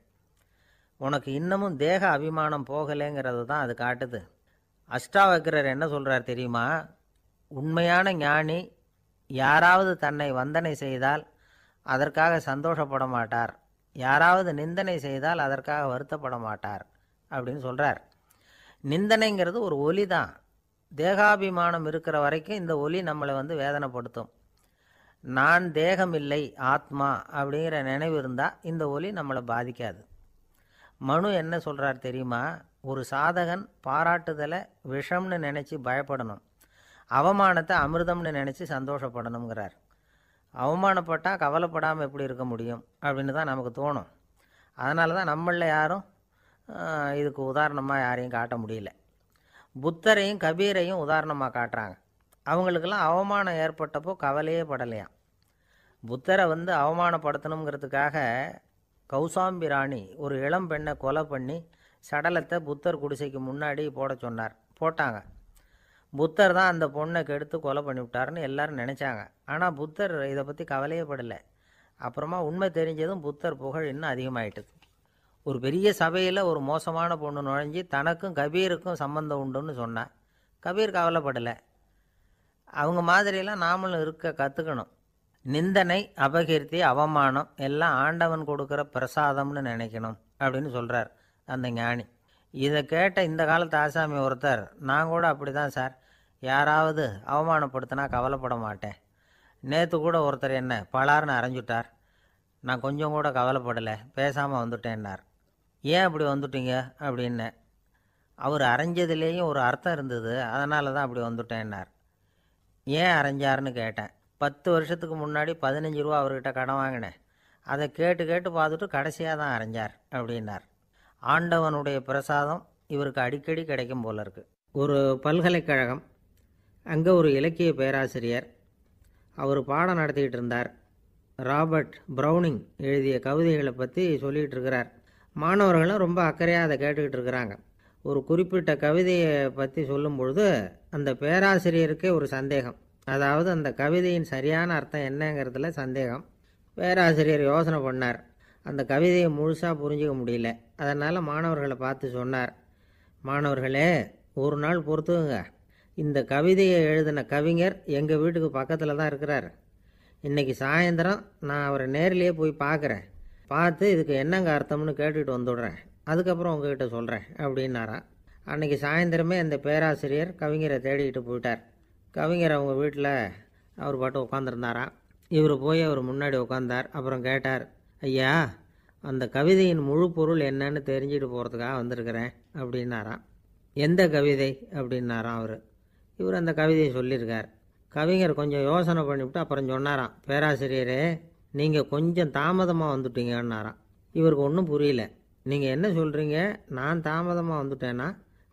[SPEAKER 1] உனக்கு இன்னமும் தேக அபிமானம் போகலைங்கிறது தான் அது காட்டுது. அஷ்டாவக்கரர் என்ன சொல்கிறார் தெரியுமா, உண்மையான ஞானி யாராவது தன்னை வந்தனை செய்தால் அதற்காக சந்தோஷப்பட மாட்டார், யாராவது நிந்தனை செய்தால் அதற்காக வருத்தப்பட மாட்டார் அப்படின்னு சொல்கிறார். நிந்தனைங்கிறது ஒரு ஒலி தான். தேகாபிமானம் இருக்கிற வரைக்கும் இந்த ஒலி நம்மளை வேதனைப்படுத்தும். நான் தேகம் இல்லை, ஆத்மா அப்படிங்கிற நினைவு இருந்தால் இந்த ஒலி நம்மளை பாதிக்காது. மனு என்ன சொல்கிறார் தெரியுமா, ஒரு சாதகன் பாராட்டுதலை விஷம்னு நினச்சி பயப்படணும், அவமானத்தை அமிர்தம்னு நினச்சி சந்தோஷப்படணுங்கிறார். அவமானப்பட்டால் கவலைப்படாமல் எப்படி இருக்க முடியும் அப்படின்னு தான் நமக்கு தோணும். அதனால தான் நம்மளில் யாரும் இதுக்கு உதாரணமாக யாரையும் காட்ட முடியல. புத்தரையும் கபீரையும் உதாரணமாக காட்டுறாங்க. அவங்களுக்கெல்லாம் அவமானம் ஏற்பட்டப்போ கவலையே படலையாம். புத்தரை அவமானப்படுத்தணுங்கிறதுக்காக கௌசாம்பி ராணி ஒரு இளம் பெண்ணை கொலை பண்ணி சடலத்தை புத்தர் குடிசைக்கு முன்னாடி போட சொன்னார். போட்டாங்க. புத்தர் தான் அந்த பொண்ணை கெடுத்து கொலை பண்ணிவிட்டாருன்னு எல்லாரும் நினச்சாங்க. ஆனால் புத்தர் இதை பற்றி கவலையே படலை. அப்புறமா உண்மை தெரிஞ்சதும் புத்தர் புகழ் இன்னும் அதிகமாயிட்டுது. ஒரு பெரிய சபையில் ஒரு மோசமான பொண்ணு நுழைஞ்சி தனக்கும் கபீருக்கும் சம்பந்தம் உண்டுன்னு சொன்னார். கபீர் கவலைப்படலை. அவங்க மாதிரியெல்லாம் நாமளும் இருக்க கற்றுக்கணும். நிந்தனை, அபகீர்த்தி, அவமானம் எல்லாம் ஆண்டவன் கொடுக்குற பிரசாதம்னு நினைக்கணும் அப்படின்னு சொல்கிறார் அந்த ஞானி. இதை கேட்ட இந்த காலத்து ஆசாமி ஒருத்தர், நான் கூட அப்படி தான் சார், யாராவது அவமானப்படுத்தினா கவலைப்பட மாட்டேன். நேற்று கூட ஒருத்தர் என்ன பலார்னு அரைஞ்சுட்டார், நான் கொஞ்சம் கூட கவலைப்படலை, பேசாமல் வந்துட்டேன்னார். ஏன் அப்படி வந்துட்டீங்க அப்படின்னு. அவர் அரைஞ்சதுலேயும் ஒரு அர்த்தம் இருந்தது, அதனால தான் அப்படி வந்துட்டேன்னார். ஏன் அரைஞ்சாருன்னு கேட்டேன். 10 வருஷத்துக்கு முன்னாடி 15 ரூபா அவர்கிட்ட கடன் வாங்கினேன், அதை கேட்டு கேட்டு பார்த்துட்டு கடைசியாக தான் அரைஞ்சார் அப்படின்னார். ஆண்டவனுடைய பிரசாதம் இவருக்கு அடிக்கடி கிடைக்கும் போல இருக்குது. ஒரு பல்கலைக்கழகம், அங்கே ஒரு இலக்கிய பேராசிரியர், அவர் பாடம் நடத்திக்கிட்டு இருந்தார். ராபர்ட் ப்ரௌனிங் எழுதிய கவிதைகளை பற்றி சொல்லிகிட்டு இருக்கிறார். மாணவர்களும் ரொம்ப அக்கறையாக அதை கேட்டுக்கிட்டு இருக்கிறாங்க. ஒரு குறிப்பிட்ட கவிதையை பற்றி சொல்லும் பொழுது அந்த பேராசிரியருக்கே ஒரு சந்தேகம். அதாவது அந்த கவிதையின் சரியான அர்த்தம் என்னங்கிறதுல சந்தேகம். பேராசிரியர் யோசனை பண்ணார். அந்த கவிதையை முழுசாக புரிஞ்சிக்க முடியல. அதனால் மாணவர்களை பார்த்து சொன்னார், மாணவர்களே, ஒரு நாள் பொறுத்துக்குங்க. இந்த கவிதையை எழுதின கவிஞர் எங்கள் வீட்டுக்கு பக்கத்தில் தான் இருக்கிறார். இன்றைக்கி சாயந்தரம் நான் அவரை நேரிலேயே போய் பார்க்குறேன். பார்த்து இதுக்கு என்னங்க அர்த்தம்னு கேட்டுட்டு வந்துடுறேன். அதுக்கப்புறம் உங்ககிட்ட சொல்கிறேன் அப்படின்னாராம். அன்றைக்கி சாயந்தரமே அந்த பேராசிரியர் கவிஞரை தேடிக்கிட்டு போயிட்டார். கவிஞர் அவங்க வீட்டில் அவர் பாட்டு உட்காந்துருந்தாராம். இவர் போய் அவர் முன்னாடி உட்காந்தார். அப்புறம் கேட்டார், ஐயா, அந்த கவிதையின் முழு பொருள் என்னன்னு தெரிஞ்சுட்டு போகிறதுக்காக வந்திருக்கிறேன் அப்படின்னாராம். எந்த கவிதை அப்படின்னாராம் அவர். இவர் அந்த கவிதையை சொல்லியிருக்கார். கவிஞர் கொஞ்சம் யோசனை பண்ணிவிட்டு அப்புறம் சொன்னாராம், பேராசிரியரே, நீங்கள் கொஞ்சம் தாமதமாக வந்துட்டீங்கன்னாராம். இவருக்கு ஒன்றும் புரியல. நீங்கள் என்ன சொல்கிறீங்க? நான் தாமதமாக வந்துட்டேன்னா?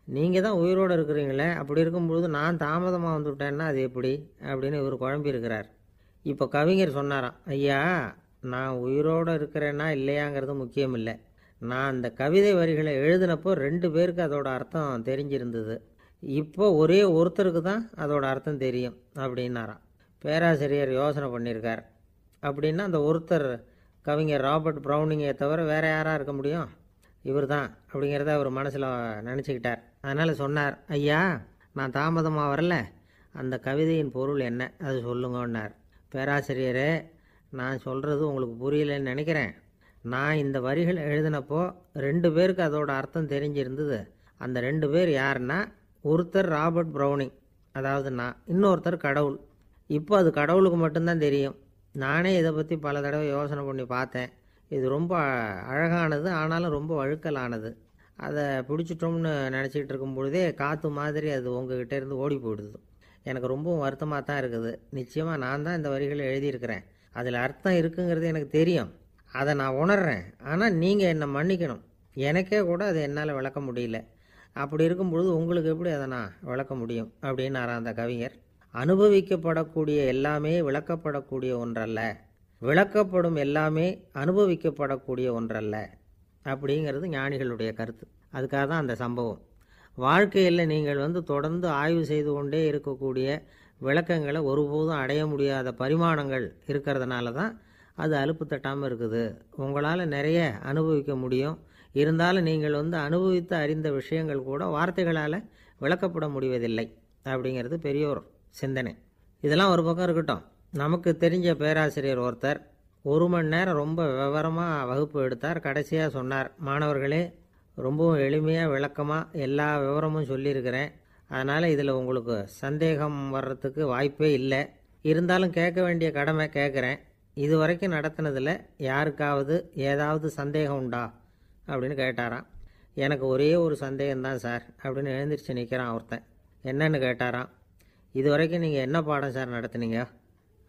[SPEAKER 1] நீங்கள் தான் உயிரோடு இருக்கிறீங்களே, அப்படி இருக்கும்பொழுது நான் தாமதமாக வந்துவிட்டேன்னா அது எப்படி அப்படின்னு இவர் குழம்பியிருக்கிறார். இப்போ கவிஞர் சொன்னாராம், ஐயா, நான் உயிரோடு இருக்கிறேன்னா இல்லையாங்கிறது முக்கியம் இல்லை. நான் அந்த கவிதை வரிகளை எழுதினப்போ 2 பேருக்கு அதோட அர்த்தம் தெரிஞ்சிருந்தது. இப்போ ஒரே ஒருத்தருக்கு தான் அதோட அர்த்தம் தெரியும் அப்படின்னாராம். பேராசிரியர் யோசனை பண்ணியிருக்கார். அப்படின்னா அந்த ஒருத்தர் கவிஞர் ராபர்ட் ப்ரௌனிங்கை தவிர வேறு யாராக இருக்க முடியும்? இவர் தான் அப்படிங்கிறத அவர் மனசில் நினச்சிக்கிட்டார். அதனால் சொன்னார், ஐயா, நான் தாமதமாக வரல, அந்த கவிதையின் பொருள் என்ன அது சொல்லுங்கன்னார். பேராசிரியரே, நான் சொல்கிறது உங்களுக்கு புரியலன்னு நினைக்கிறேன். நான் இந்த வரிகள் எழுதினப்போ 2 பேருக்கு அதோட அர்த்தம் தெரிஞ்சிருந்தது. அந்த 2 பேர் யாருன்னா, ஒருத்தர் ராபர்ட் ப்ரௌனிங், அதாவது நான், இன்னொருத்தர் கடவுள். இப்போ அது கடவுளுக்கு மட்டும்தான் தெரியும். நானே இதை பற்றி பல தடவை யோசனை பண்ணி பார்த்தேன். இது ரொம்ப அழகானது, ஆனாலும் ரொம்ப வழுக்கலானது. அதை பிடிச்சிட்டோம்னு நினச்சிக்கிட்டு இருக்கும் பொழுதே காற்று மாதிரி அது உங்ககிட்ட இருந்து ஓடி போயிடுது. எனக்கு ரொம்பவும் வருத்தமாக தான் இருக்குது. நிச்சயமாக நான் தான் இந்த வரிகளை எழுதியிருக்கிறேன். அதில் அர்த்தம் இருக்குங்கிறது எனக்கு தெரியும். அதை நான் உணர்கிறேன். ஆனால் நீங்கள் என்னை மன்னிக்கணும். எனக்கே கூட அதை என்னால் விளக்க முடியல. அப்படி இருக்கும் பொழுது உங்களுக்கு எப்படி அதை நான் விளக்க முடியும் அப்படின்னாரா அந்த கவிஞர். அனுபவிக்கப்படக்கூடிய எல்லாமே விளக்கப்படக்கூடிய ஒன்றல்ல, விளக்கப்படும் எல்லாமே அனுபவிக்கப்படக்கூடிய ஒன்றல்ல அப்படிங்கிறது ஞானிகளுடைய கருத்து. அதுக்காக தான் அந்த சம்பவம். வாழ்க்கையில் நீங்கள் தொடர்ந்து ஆய்வு செய்து கொண்டே இருக்கக்கூடிய விளக்கங்களை ஒருபோதும் அடைய முடியாத பரிமாணங்கள் இருக்கிறதுனால தான் அது அலுப்பு தட்டாமல் இருக்குது. உங்களால் நிறைய அனுபவிக்க முடியும். இருந்தாலும் நீங்கள் அனுபவித்து அறிந்த விஷயங்கள் கூட வார்த்தைகளால் விளக்கப்பட முடிவதில்லை அப்படிங்கிறது பெரியோர் சிந்தனை. இதெல்லாம் ஒரு பக்கம் இருக்கட்டும். நமக்கு தெரிஞ்ச பேராசிரியர் ஒருத்தர் 1 மணி நேரம் ரொம்ப விவரமாக வகுப்பு எடுத்தார். கடைசியாக சொன்னார், மாணவர்களே, ரொம்பவும் எளிமையாக விளக்கமாக எல்லா விவரமும் சொல்லியிருக்கிறேன். அதனால் இதில் உங்களுக்கு சந்தேகம் வர்றதுக்கு வாய்ப்பே இல்லை. இருந்தாலும் கேட்க வேண்டிய கடமை கேட்குறேன். இது வரைக்கும் நடத்தினதில் யாருக்காவது ஏதாவது சந்தேகம் உண்டா அப்படின்னு கேட்டாராம். எனக்கு ஒரே ஒரு சந்தேகம்தான் சார் அப்படின்னு எழுந்திரிச்சு நிற்கிறான் ஒருத்தன். என்னன்னு கேட்டாராம். இது வரைக்கும் நீங்கள் என்ன பாடம் சார் நடத்துனீங்க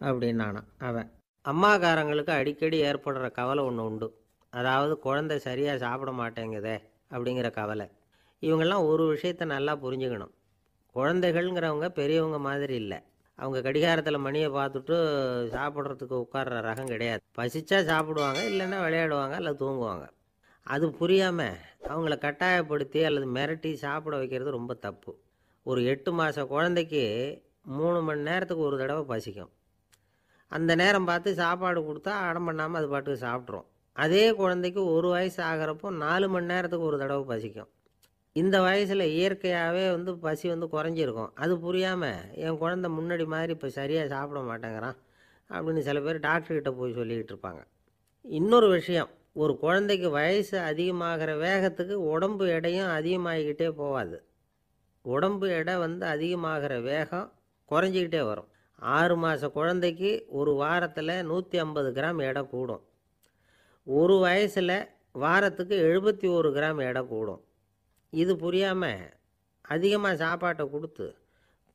[SPEAKER 1] அப்படின்னானான் அவன். அம்மாக்காரங்களுக்கு அடிக்கடி ஏற்படுற கவலை ஒன்று உண்டு. அதாவது குழந்தை சரியாக சாப்பிட மாட்டேங்குதே அப்படிங்கிற கவலை. இவங்கெல்லாம் ஒரு விஷயத்தை நல்லா புரிஞ்சுக்கணும். குழந்தைகள்ங்கிறவங்க பெரியவங்க மாதிரி இல்லை. அவங்க கடிகாரத்தில் மணியை பார்த்துட்டு சாப்பிட்றதுக்கு உட்கார்ற ரகம் கிடையாது. பசிச்சா சாப்பிடுவாங்க, இல்லைன்னா விளையாடுவாங்க, அல்லது தூங்குவாங்க. அது புரியாமல் அவங்கள கட்டாயப்படுத்தி அல்லது மிரட்டி சாப்பிட வைக்கிறது ரொம்ப தப்பு. ஒரு 8 மாத குழந்தைக்கு 3 மணி நேரத்துக்கு ஒரு தடவை பசிக்கும். அந்த நேரம் பார்த்து சாப்பாடு கொடுத்தா அடம் பண்ணாமல் அது பாட்டுக்கு சாப்பிட்றோம். அதே குழந்தைக்கு 1 வயசு ஆகிறப்போ 4 மணி நேரத்துக்கு ஒரு தடவை பசிக்கும். இந்த வயசில் இயற்கையாகவே பசி குறைஞ்சிருக்கும். அது புரியாமல் என் குழந்தை முன்னாடி மாதிரி இப்போ சரியாக சாப்பிட மாட்டேங்கிறான் அப்படின்னு சில பேர் டாக்டர்கிட்ட போய் சொல்லிக்கிட்டு இருப்பாங்க. இன்னொரு விஷயம், ஒரு குழந்தைக்கு வயசு அதிகமாகிற வேகத்துக்கு உடம்பு எடையும் அதிகமாகிக்கிட்டே போகாது. உடம்பு எடை அதிகமாகிற வேகம் குறைஞ்சிக்கிட்டே வரும். 6 மாத குழந்தைக்கு ஒரு வாரத்தில் 150 கிராம் எடை கூடும். ஒரு வயசில் வாரத்துக்கு 71 கிராம் எடை கூடும். இது புரியாமல் அதிகமாக சாப்பாட்டை கொடுத்து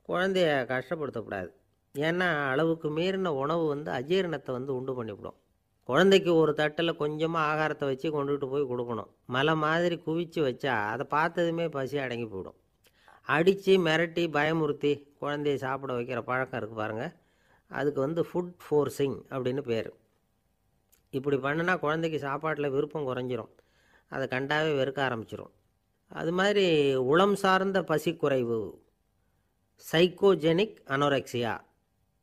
[SPEAKER 1] குழந்தைய கஷ்டப்படுத்தக்கூடாது. ஏன்னா அளவுக்கு மீறின உணவு அஜீரணத்தை உண்டு பண்ணிவிடும். குழந்தைக்கு ஒரு தட்டில் கொஞ்சமாக ஆகாரத்தை வச்சு கொண்டுகிட்டு போய் கொடுக்கணும். மலை மாதிரி குவிச்சு வச்சா அதை பார்த்ததுமே பசி அடங்கி போயிடும். அடித்து மிரட்டி பயமுறுத்தி குழந்தைய சாப்பிட வைக்கிற பழக்கம் இருக்குது பாருங்கள். அதுக்கு ஃபுட் ஃபோர்ஸிங் அப்படின்னு பேர். இப்படி பண்ணினா குழந்தைக்கு சாப்பாட்டில் விருப்பம் குறைஞ்சிரும். அதை கண்டாவே வெறுக்க ஆரம்பிச்சிடும். அது மாதிரி உளம் சார்ந்த பசி குறைவு, சைக்கோஜெனிக் அனோரெக்சியா,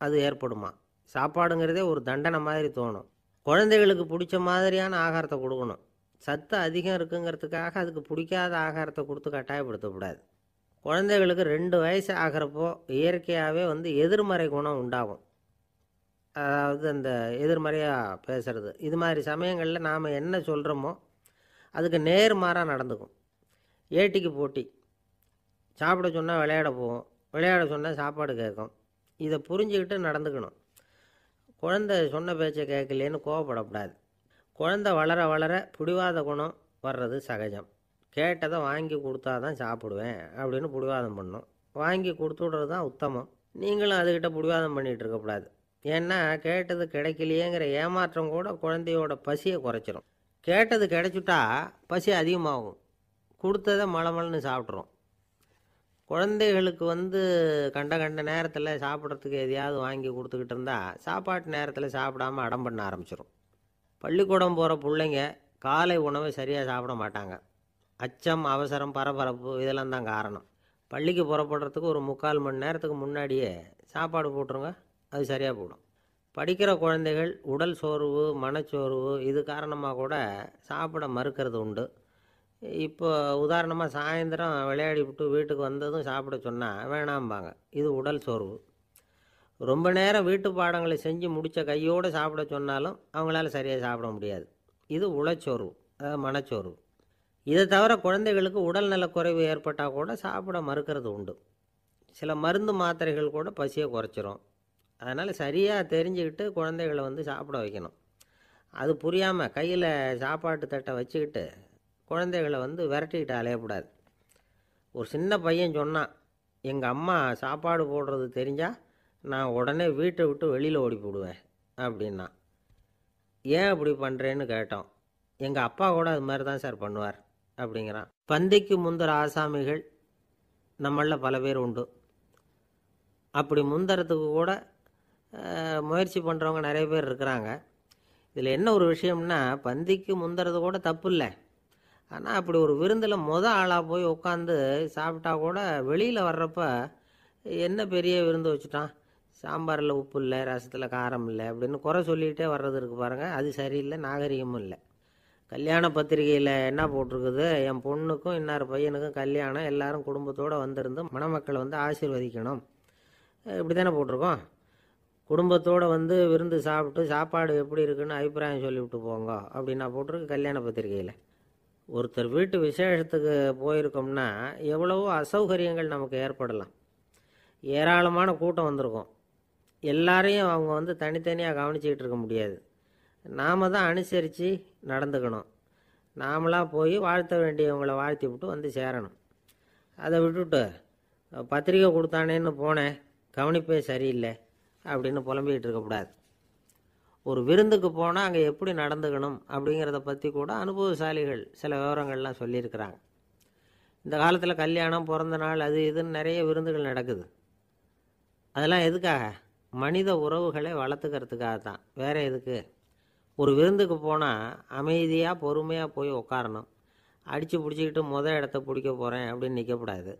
[SPEAKER 1] அது ஏற்படுமா. சாப்பாடுங்கிறதே ஒரு தண்டனை மாதிரி தோணும். குழந்தைகளுக்கு பிடிச்ச மாதிரியான ஆகாரத்தை கொடுக்கணும். சத்து அதிகம் இருக்குங்கிறதுக்காக அதுக்கு பிடிக்காத ஆகாரத்தை கொடுத்து கட்டாயப்படுத்தக்கூடாது. குழந்தைகளுக்கு 2 வயசு ஆகிறப்போ இயற்கையாகவே எதிர்மறை குணம் உண்டாகும். அதாவது அந்த எதிர்மறையாக பேசுறது, இது மாதிரி சமயங்களில் நாம் என்ன சொல்கிறோமோ அதுக்கு நேர்மாறாக நடந்துக்கும். ஏட்டிக்கு போட்டி, சாப்பிட சொன்னால் விளையாட போகும், விளையாட சொன்னால் சாப்பாடு கேட்கும். இதை புரிஞ்சுக்கிட்டு நடந்துக்கணும். குழந்தை சொன்ன பேச்சை கேட்கலேன்னு கோவப்படக்கூடாது. குழந்தை வளர வளர பிடிவாத குணம் வர்றது சகஜம். கேட்டதை வாங்கி கொடுத்தா தான் சாப்பிடுவேன் அப்படின்னு பிடிவாதம் பண்ணும். வாங்கி கொடுத்து விட்றது தான் உத்தமம். நீங்களும் அதுக்கிட்ட பிடிவாதம் பண்ணிகிட்டு இருக்கக்கூடாது. ஏன்னா கேட்டது கிடைக்கலையேங்கிற ஏமாற்றம் கூட குழந்தையோட பசியை குறைச்சிரும். கேட்டது கிடைச்சிட்டா பசி அதிகமாகும், கொடுத்ததை மலமலன்னு சாப்பிட்றோம். குழந்தைகளுக்கு கண்ட கண்ட நேரத்தில் சாப்பிட்றதுக்கு எதையாவது வாங்கி கொடுத்துக்கிட்டு இருந்தால் சாப்பாட்டு நேரத்தில் சாப்பிடாமல் அடம் பண்ண ஆரம்பிச்சிடும். பள்ளிக்கூடம் போகிற பிள்ளைங்க காலை உணவை சரியாக சாப்பிட மாட்டாங்க. அச்சம், அவசரம், பரபரப்பு இதெல்லாம் தான் காரணம். பள்ளிக்கு புறப்படுறதுக்கு ஒரு 3/4 மணி நேரத்துக்கு முன்னாடியே சாப்பாடு போட்டுருங்க, அது சரியாக போடும். படிக்கிற குழந்தைகள் உடல் சோர்வு, மனச்சோர்வு இது காரணமாக கூட சாப்பிட மறுக்கிறது உண்டு. இப்போ உதாரணமாக சாயந்தரம் விளையாடி விட்டு வீட்டுக்கு வந்ததும் சாப்பிட சொன்னால் வேணாம்பாங்க. இது உடல் சோர்வு. ரொம்ப நேரம் வீட்டு பாடங்களை செஞ்சு முடித்த கையோடு சாப்பிட சொன்னாலும் அவங்களால சரியாக சாப்பிட முடியாது. இது உளச்சோர்வு, அதாவது மனச்சோர்வு. இதை தவிர குழந்தைகளுக்கு உடல்நலக் குறைவு ஏற்பட்டால் கூட சாப்பிட மறுக்கிறது உண்டு. சில மருந்து மாத்திரைகள் கூட பசியை குறைச்சிரும். அதனால் சரியாக தெரிஞ்சுக்கிட்டு குழந்தைகளை சாப்பிட வைக்கணும். அது புரியாமல் கையில் சாப்பாட்டு தட்டை வச்சுக்கிட்டு குழந்தைகளை விரட்டிக்கிட்டு அலையக்கூடாது. ஒரு சின்ன பையன் சொன்னான், எங்கள் அம்மா சாப்பாடு போடுறது தெரிஞ்சால் நான் உடனே வீட்டை விட்டு வெளியில் ஓடி போடுவேன் அப்படின்னா. ஏன் அப்படி பண்ணுறேன்னு கேட்டோம். எங்கள் அப்பா கூட அது மாதிரி தான் சார் பண்ணுவார் அப்படிங்கிறான். பந்திக்கு முந்துற ஆசாமிகள் நம்மளில் பல பேர் உண்டு. அப்படி முந்துறதுக்கு கூட முயற்சி பண்ணுறவங்க நிறைய பேர் இருக்கிறாங்க. இதில் என்ன ஒரு விஷயம்னா, பந்திக்கு முந்துறது கூட தப்பு இல்லை. ஆனால் அப்படி ஒரு விருந்தில் ஆளாக போய் உட்காந்து சாப்பிட்டா கூட வெளியில் வர்றப்ப என்ன பெரிய விருந்து வச்சுட்டான், சாம்பாரில் உப்பு இல்லை, ரசத்தில் காரம் இல்லை அப்படின்னு குறை சொல்லிகிட்டே வர்றது இருக்குது பாருங்கள். அது சரியில்லை, நாகரிகமும் இல்லை. கல்யாண பத்திரிகையில் என்ன போட்டிருக்குது, என் பொண்ணுக்கும் இன்னார் பையனுக்கும் கல்யாணம், எல்லாரும் குடும்பத்தோடு வந்திருந்து மணமக்களை ஆசீர்வதிக்கணும், இப்படி தானே போட்டிருக்கோம். குடும்பத்தோடு விருந்து சாப்பிட்டு சாப்பாடு எப்படி இருக்குன்னு அபிப்பிராயம் சொல்லிவிட்டு போங்க அப்படின்னா போட்டிருக்கு கல்யாண பத்திரிகையில். ஒருத்தர் வீட்டு விசேஷத்துக்கு போயிருக்கோம்னா எவ்வளவோ அசௌகரியங்கள் நமக்கு ஏற்படலாம். ஏராளமான கூட்டம் வந்திருக்கும். எல்லாரையும் அவங்க தனித்தனியாக கவனிச்சிக்கிட்டு இருக்க முடியாது. நாம் தான் அனுசரித்து நடந்துக்கணும். நாமளாக போய் வாழ்த்த வேண்டியவங்களை வாழ்த்தி விட்டு சேரணும். அதை விட்டுட்டு பத்திரிக்கை கொடுத்தானேன்னு போனேன், கவனிப்பே சரியில்லை அப்படின்னு புலம்பிக்கிட்டு இருக்கக்கூடாது. ஒரு விருந்துக்கு போனால் அங்கே எப்படி நடந்துக்கணும் அப்படிங்கிறத பற்றி கூட அனுபவசாலிகள் சில விவரங்கள்லாம் சொல்லியிருக்கிறாங்க. இந்த காலத்தில் கல்யாணம், பிறந்த நாள், அது இதுன்னு நிறைய விருந்துகள் நடக்குது. அதெல்லாம் எதுக்காக? மனித உறவுகளை வளர்த்துக்கிறதுக்காக தான், வேறு எதுக்கு? ஒரு விருந்துக்கு போனால் அமைதியாக பொறுமையாக போய் உட்காரணும். அடித்து பிடிச்சிக்கிட்டு இடத்த பிடிக்க போகிறேன் அப்படின்னு நிற்கக்கூடாது.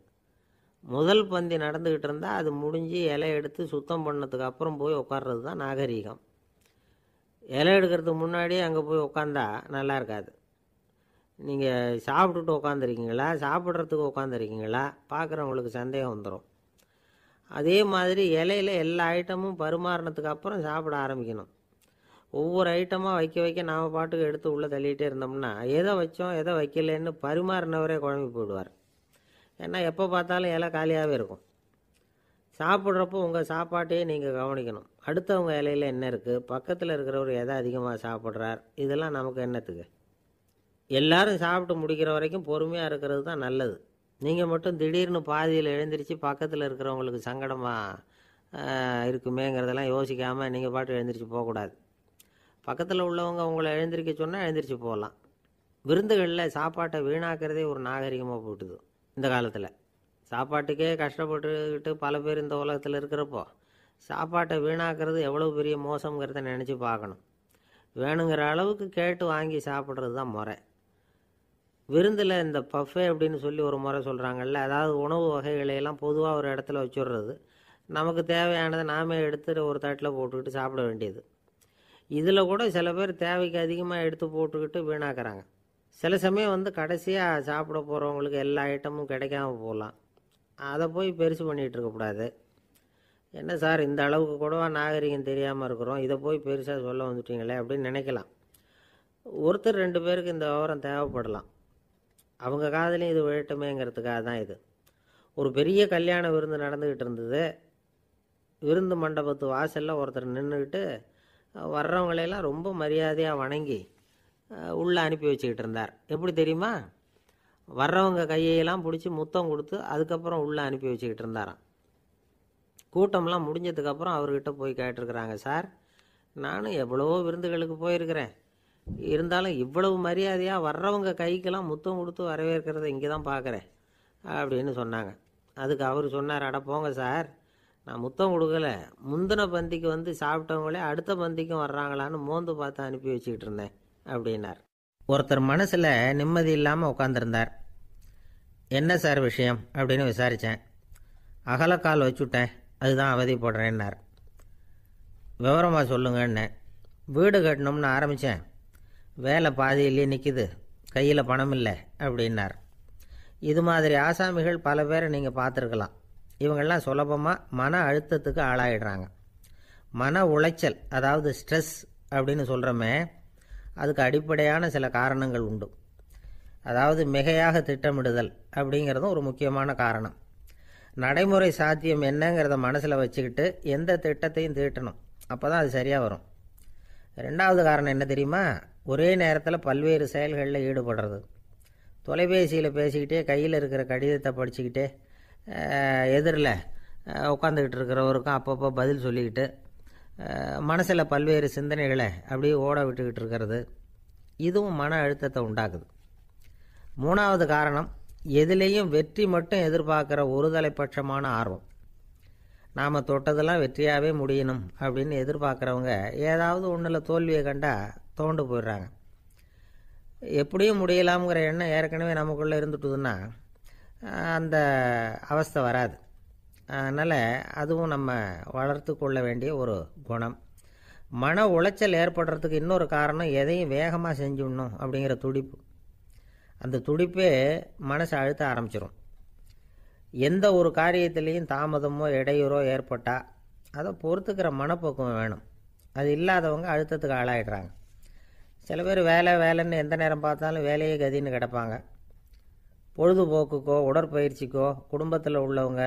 [SPEAKER 1] முதல் பந்தி நடந்துக்கிட்டு இருந்தால் அது முடிஞ்சு இலை எடுத்து சுத்தம் பண்ணதுக்கு அப்புறம் போய் உட்கார்றது தான் நாகரீகம். இலை எடுக்கிறதுக்கு முன்னாடியே அங்கே போய் உட்காந்தா நல்லா இருக்காது. நீங்கள் சாப்பிட்டுட்டு உட்காந்துருக்கீங்களா, சாப்பிட்றதுக்கு உட்காந்துருக்கீங்களா, பார்க்குறவங்களுக்கு சந்தேகம் வந்துடும். அதே மாதிரி இலையில் எல்லா ஐட்டமும் பரிமாறினதுக்கு அப்புறம் சாப்பிட ஆரம்பிக்கணும். ஒவ்வொரு ஐட்டமாக வைக்க வைக்க நாம் பாட்டுக்கு எடுத்து உள்ளே தள்ளிகிட்டே இருந்தோம்னா எதை வச்சோம் எதை வைக்கலன்னு பரிமாறினவரே குழம்பி போயிடுவார். ஏன்னா எப்போ பார்த்தாலும் இலை காலியாகவே இருக்கும். சாப்பிட்றப்போ உங்கள் சாப்பாட்டையே நீங்கள் கவனிக்கணும். அடுத்தவங்க இலையில் என்ன இருக்குது, பக்கத்தில் இருக்கிறவர் எதை அதிகமாக சாப்பிட்றார், இதெல்லாம் நமக்கு என்னத்துக்கு? எல்லாரும் சாப்பிட்டு முடிக்கிற வரைக்கும் பொறுமையாக இருக்கிறது தான் நல்லது. நீங்கள் மட்டும் திடீர்னு பாதியில் எழுந்திரிச்சு பக்கத்தில் இருக்கிறவங்களுக்கு சங்கடமாக இருக்குமேங்கிறதெல்லாம் யோசிக்காமல் நீங்கள் பாட்டு எழுந்திரிச்சு போகக்கூடாது. பக்கத்தில் உள்ளவங்க உங்களை எழுந்திரிக்க சொன்னால் எழுந்திரிச்சு போகலாம். விருந்துகளில் சாப்பாட்டை வீணாக்கிறதே ஒரு நாகரிகமாக போட்டுது. இந்த காலத்தில் சாப்பாட்டுக்கே கஷ்டப்பட்டுக்கிட்டு பல பேர் இந்த உலகத்தில் இருக்கிறப்போ சாப்பாட்டை வீணாக்கிறது எவ்வளோ பெரிய மோசங்கிறத நினச்சி பார்க்கணும். வேணுங்கிற அளவுக்கு கேட்டு வாங்கி சாப்பிட்றது தான் முறை. விருந்தில் இந்த பஃபே அப்படின்னு சொல்லி ஒரு முறை சொல்கிறாங்கல்ல, அதாவது உணவு வகைகளையெல்லாம் பொதுவாக ஒரு இடத்துல வச்சுடுறது, நமக்கு தேவையானதை நாமே எடுத்து ஒரு தட்டில் போட்டுக்கிட்டு சாப்பிட வேண்டியது. இதில் கூட சில பேர் தேவைக்கு அதிகமாக எடுத்து போட்டுக்கிட்டு வீணாக்குறாங்க. சில சமயம் வந்து கடைசியாக சாப்பிட போகிறவங்களுக்கு எல்லா ஐட்டமும் கிடைக்காம போகலாம். அதை போய் பெருசு பண்ணிகிட்டு இருக்கக்கூடாது. என்ன சார் இந்த அளவுக்கு கூடவா நாகரிகம் தெரியாமல் இருக்கிறோம், இதை போய் பெருசாக சொல்ல வந்துட்டீங்களே அப்படின்னு நினைக்கலாம். ஒருத்தர் 2 பேருக்கு இந்த விவரம் தேவைப்படலாம். அவங்க காதலையும் இது விழட்டுமேங்கிறதுக்காக தான் இது. ஒரு பெரிய கல்யாண விருந்து நடந்துக்கிட்டு இருந்தது. விருந்து மண்டபத்து வாசலில் ஒருத்தர் நின்றுக்கிட்டு வர்றவங்களையெல்லாம் ரொம்ப மரியாதையாக வணங்கி உள்ளே அனுப்பி வச்சுக்கிட்டு இருந்தார். எப்படி தெரியுமா? வர்றவங்க கையெல்லாம் பிடிச்சி முத்தம் கொடுத்து அதுக்கப்புறம் உள்ளே அனுப்பி வச்சுக்கிட்டு இருந்தாராம். கூட்டம்லாம் முடிஞ்சதுக்கப்புறம் அவர்கிட்ட போய் கேட்டிருக்கிறாங்க, சார் நானும் எவ்வளவோ விருந்துகளுக்கு போயிருக்கிறேன், இருந்தாலும் இவ்வளவு மரியாதையாக வர்றவங்க கைக்கெல்லாம் முத்தம் கொடுத்து வரவேற்கிறத இங்கே தான் பார்க்குறேன் அப்படின்னு சொன்னாங்க. அதுக்கு அவர் சொன்னார், அட போங்க சார், நான் முத்தம் கொடுக்கல, முந்தின பந்திக்கு வந்து சாப்பிட்டவங்களே அடுத்த பந்திக்கும் வர்றாங்களான்னு மோந்து பார்த்து அனுப்பி வச்சுக்கிட்டு இருந்தேன் அப்படின்னார். ஒருத்தர் மனசில் நிம்மதி இல்லாமல் உட்காந்துருந்தார். என்ன சார் விஷயம் அப்படின்னு விசாரித்தேன். அகலக்கால் வச்சுட்டேன், அதுதான் அவதிப்படுறேன்னார். விவரமாக சொல்லுங்கன்னு. வீடு கட்டணும்னு ஆரம்பித்தேன், வேலை பாதியிலேயே நிற்கிது, கையில் பணம் இல்லை அப்படின்னார். இது மாதிரி ஆசாமிகள் பல பேரை நீங்கள் பார்த்துருக்கலாம். இவங்கெல்லாம் சுலபமாக மன அழுத்தத்துக்கு ஆளாயிடுறாங்க. மன உளைச்சல், அதாவது ஸ்ட்ரெஸ் அப்படின்னு சொல்கிறோமே, அதுக்கு அடிப்படையான சில காரணங்கள் உண்டு. அதாவது மிகையாக திட்டமிடுதல் அப்படிங்கிறதும் ஒரு முக்கியமான காரணம். நடைமுறை சாத்தியம் என்னங்கிறத மனசில் வச்சுக்கிட்டு எந்த திட்டத்தையும் தீட்டணும், அப்போ தான் அது சரியாக வரும். 2வது காரணம் என்ன தெரியுமா? ஒரே நேரத்தில் பல்வேறு செயல்களில் ஈடுபடுறது. தொலைபேசியில் பேசிக்கிட்டே கையில் இருக்கிற கடிதத்தை படிச்சுக்கிட்டே எதிரில் உட்காந்துக்கிட்டு இருக்கிறவருக்கும் அப்பப்போ பதில் சொல்லிக்கிட்டு மனசில் பல்வேறு சிந்தனைகளை அப்படியே ஓட விட்டுக்கிட்டு இருக்கிறது, இதுவும் மன அழுத்தத்தை உண்டாக்குது. 3வது காரணம், எதுலேயும் வெற்றி மட்டும் எதிர்பார்க்குற ஒருதலைப்பட்சமான ஆர்வம். நாம் தொட்டதெல்லாம் வெற்றியாகவே முடியணும் அப்படின்னு எதிர்பார்க்குறவங்க ஏதாவது ஒன்றில் தோல்வியை கண்டால் தோண்டு போயிடுறாங்க. எப்படியும் முடியலாம்ங்கிற எண்ணம் ஏற்கனவே நமக்குள்ளே இருந்துட்டுதுன்னா அந்த அவஸ்தை வராது. அதனால் அதுவும் நம்ம வளர்த்து கொள்ள வேண்டிய ஒரு குணம். மன உளைச்சல் ஏற்படுறதுக்கு இன்னொரு காரணம், எதையும் வேகமாக செஞ்சுடணும் அப்படிங்கிற துடிப்பு. அந்த துடிப்பே மனசை அழுத்த ஆரம்பிச்சிடும். எந்த ஒரு காரியத்திலையும் தாமதமோ இடையூறோ ஏற்பட்டால் அதை பொறுத்துக்கிற மனப்போக்கம் வேணும். அது இல்லாதவங்க அழுத்தத்துக்கு ஆளாயிடுறாங்க. சில பேர் வேலைன்னு எந்த நேரம் பார்த்தாலும் வேலையே கதின்னு கிடப்பாங்க. பொழுதுபோக்குக்கோ உடற்பயிற்சிக்கோ குடும்பத்தில் உள்ளவங்க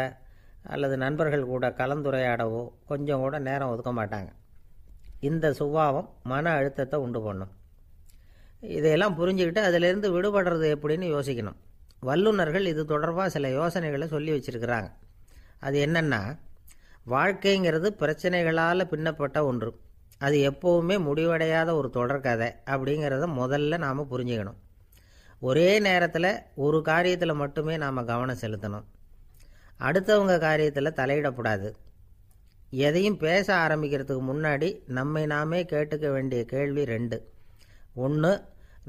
[SPEAKER 1] அல்லது நண்பர்கள் கூட கலந்துரையாடவோ கொஞ்சம் கூட நேரம் ஒதுக்க மாட்டாங்க. இந்த சுபாவம் மன அழுத்தத்தை உண்டு பண்ணும். இதையெல்லாம் புரிஞ்சுக்கிட்டு அதிலிருந்து விடுபடுறது எப்படின்னு யோசிக்கணும். வல்லுநர்கள் இது தொடர்பாக சில யோசனைகளை சொல்லி வச்சுருக்கிறாங்க. அது என்னென்னா, வாழ்க்கைங்கிறது பிரச்சனைகளால் பின்னப்பட்ட ஒன்று, அது எப்போவுமே முடிவடையாத ஒரு தொடர்கதை அப்படிங்கிறத முதல்ல நாம் புரிஞ்சுக்கணும். ஒரே நேரத்தில் ஒரு காரியத்தில் மட்டுமே நாம் கவனம் செலுத்தணும். அடுத்தவங்க காரியத்தில் தலையிடக்கூடாது. எதையும் பேச ஆரம்பிக்கிறதுக்கு முன்னாடி நம்மை நாமே கேட்டுக்க வேண்டிய கேள்வி 2. 1,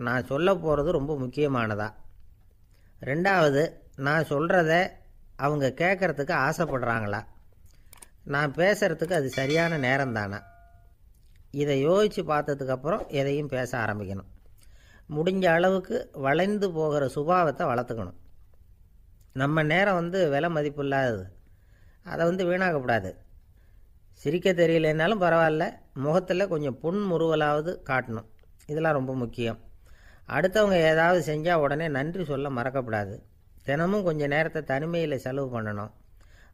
[SPEAKER 1] நான் சொல்ல போகிறது ரொம்ப முக்கியமானதா? 2வது, நான் சொல்கிறத அவங்க கேட்குறதுக்கு ஆசைப்படுறாங்களா? நான் பேசுகிறதுக்கு அது சரியான நேரம் தானா? இதை யோசித்து பார்த்ததுக்கப்புறம் எதையும் பேச ஆரம்பிக்கணும். முடிஞ்ச அளவுக்கு வளைந்து போகிற சுபாவத்தை வளர்த்துக்கணும். நம்ம நேரம் விலை மதிப்பு இல்லாதது, அதை வீணாக்கக்கூடாது. சிரிக்க தெரியலைன்னாலும் பரவாயில்ல, முகத்தில் கொஞ்சம் புன்முறுவலாவது காட்டணும். இதெல்லாம் ரொம்ப முக்கியம். அடுத்தவங்க ஏதாவது செஞ்சால் உடனே நன்றி சொல்ல மறக்கக்கூடாது. தினமும் கொஞ்சம் நேரத்தை தனிமையில் செலவு பண்ணணும்.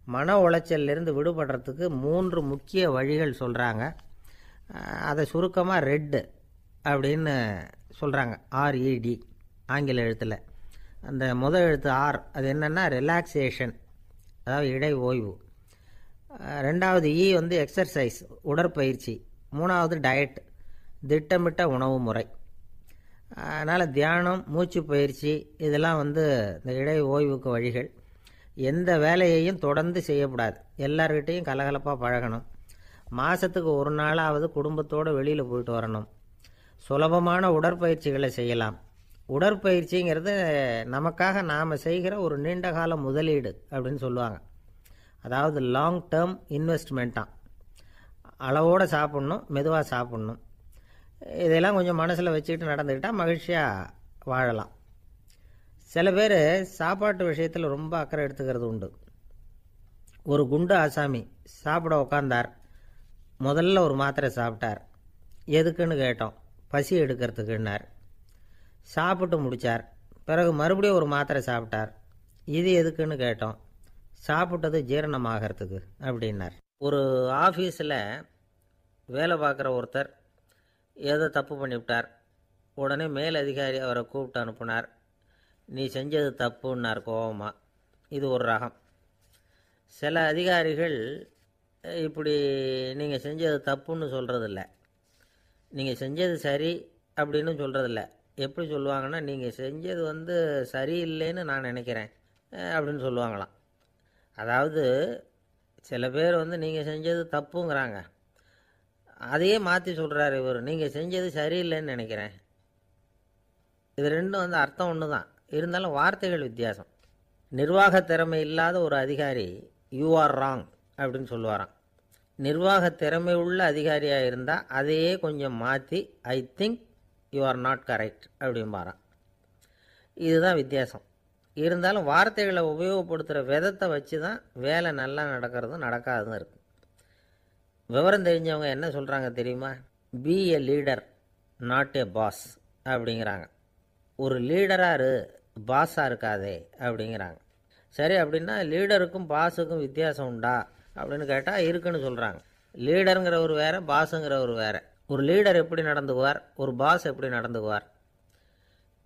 [SPEAKER 1] மன உளைச்சலிருந்து விடுபடுறதுக்கு 3 முக்கிய வழிகள் சொல்கிறாங்க. அதை சுருக்கமாக ரெட் அப்படின்னு சொல்கிறாங்க. RED ஆங்கில எழுத்தில். அந்த முதல் எழுத்து R, அது என்னென்னா ரிலாக்ஸேஷன், அதாவது இடை ஓய்வு. 2வது E எக்ஸர்சைஸ், உடற்பயிற்சி. 3வது டயட், திட்டமிட்ட உணவு முறை. அதனால் தியானம், மூச்சு பயிற்சி இதெல்லாம் இந்த இடை ஓய்வுக்கு வழிகள். எந்த வேலையையும் தொடர்ந்து செய்யக்கூடாது. எல்லார்கிட்டையும் கலகலப்பாக பழகணும். மாதத்துக்கு ஒரு நாளாவது குடும்பத்தோடு வெளியில் போயிட்டு வரணும். சுலபமான உடற்பயிற்சிகளை செய்யலாம். உடற்பயிற்சிங்கிறது நமக்காக நாம் செய்கிற ஒரு நீண்டகால முதலீடு அப்படின்னு சொல்லுவாங்க. அதாவது லாங் டேர்ம் இன்வெஸ்ட்மெண்ட்டாக. அளவோடு சாப்பிட்ணும், மெதுவாக சாப்பிட்ணும். இதெல்லாம் கொஞ்சம் மனசில் வச்சுக்கிட்டு நடந்துக்கிட்டால் மகிழ்ச்சியாக வாழலாம். சில பேர் சாப்பாட்டு விஷயத்தில் ரொம்ப அக்கறை எடுத்துக்கிறது உண்டு. ஒரு குண்டு ஆசாமி சாப்பிட உக்காந்தார். முதல்ல ஒரு மாத்திரை சாப்பிட்டார். எதுக்குன்னு கேட்டோம். பசி எடுக்கிறதுக்குன்னார். சாப்பிட்டு முடித்தார். பிறகு மறுபடியும் ஒரு மாத்திரை சாப்பிட்டார். இது எதுக்குன்னு கேட்டோம். சாப்பிட்டது ஜீரணமாகறதுக்கு அப்படின்னார். ஒரு ஆஃபீஸில் வேலை பார்க்குற ஒருத்தர் ஏதோ தப்பு பண்ணிவிட்டார். உடனே மேல் அதிகாரி அவரை கூப்பிட்டு அனுப்புனார். நீ செஞ்சது தப்புன்னார் கோபமாக. இது ஒரு ரகம். சில அதிகாரிகள் இப்படி நீங்கள் செஞ்சது தப்புன்னு சொல்கிறதில்ல, நீங்கள் செஞ்சது சரி அப்படின்னு சொல்கிறதில்ல. எப்படி சொல்லுவாங்கன்னா, நீங்கள் செஞ்சது சரியில்லைன்னு நான் நினைக்கிறேன் அப்படின்னு சொல்லுவாங்களாம். அதாவது சில பேர் நீங்கள் செஞ்சது தப்புங்கிறாங்க, அதையே மாற்றி சொல்கிறார் இவர், நீங்கள் செஞ்சது சரியில்லைன்னு நினைக்கிறேன். இது ரெண்டும் அர்த்தம் ஒன்று தான், இருந்தாலும் வார்த்தைகள் வித்தியாசம். நிர்வாக திறமை இல்லாத ஒரு அதிகாரி யூ ஆர் ராங் அப்படின்னு சொல்லுவாராம். நிர்வாக திறமை உள்ள அதிகாரியாக இருந்தால் அதையே கொஞ்சம் மாற்றி I think you are not correct அப்படிம்பாராம். இதுதான் வித்தியாசம். இருந்தாலும் வார்த்தைகளை உபயோகப்படுத்துகிற விதத்தை வச்சு தான் வேலை நல்லா நடக்கிறதும் நடக்காததும் இருக்குது. விவரம் தெரிஞ்சவங்க என்ன சொல்கிறாங்க தெரியுமா? Be a leader not a boss அப்படிங்கிறாங்க. ஒரு லீடராக இரு, பாஸாக இருக்காதே அப்படிங்கிறாங்க. சரி, அப்படின்னா லீடருக்கும் பாஸுக்கும் வித்தியாசம் உண்டா அப்படின்னு கேட்டால் இருக்குன்னு சொல்கிறாங்க. லீடருங்கிறவர் வேறு, பாஸுங்கிறவர் வேறு. ஒரு லீடர் எப்படி நடந்துக்குவார், ஒரு பாஸ் எப்படி நடந்துக்குவார்,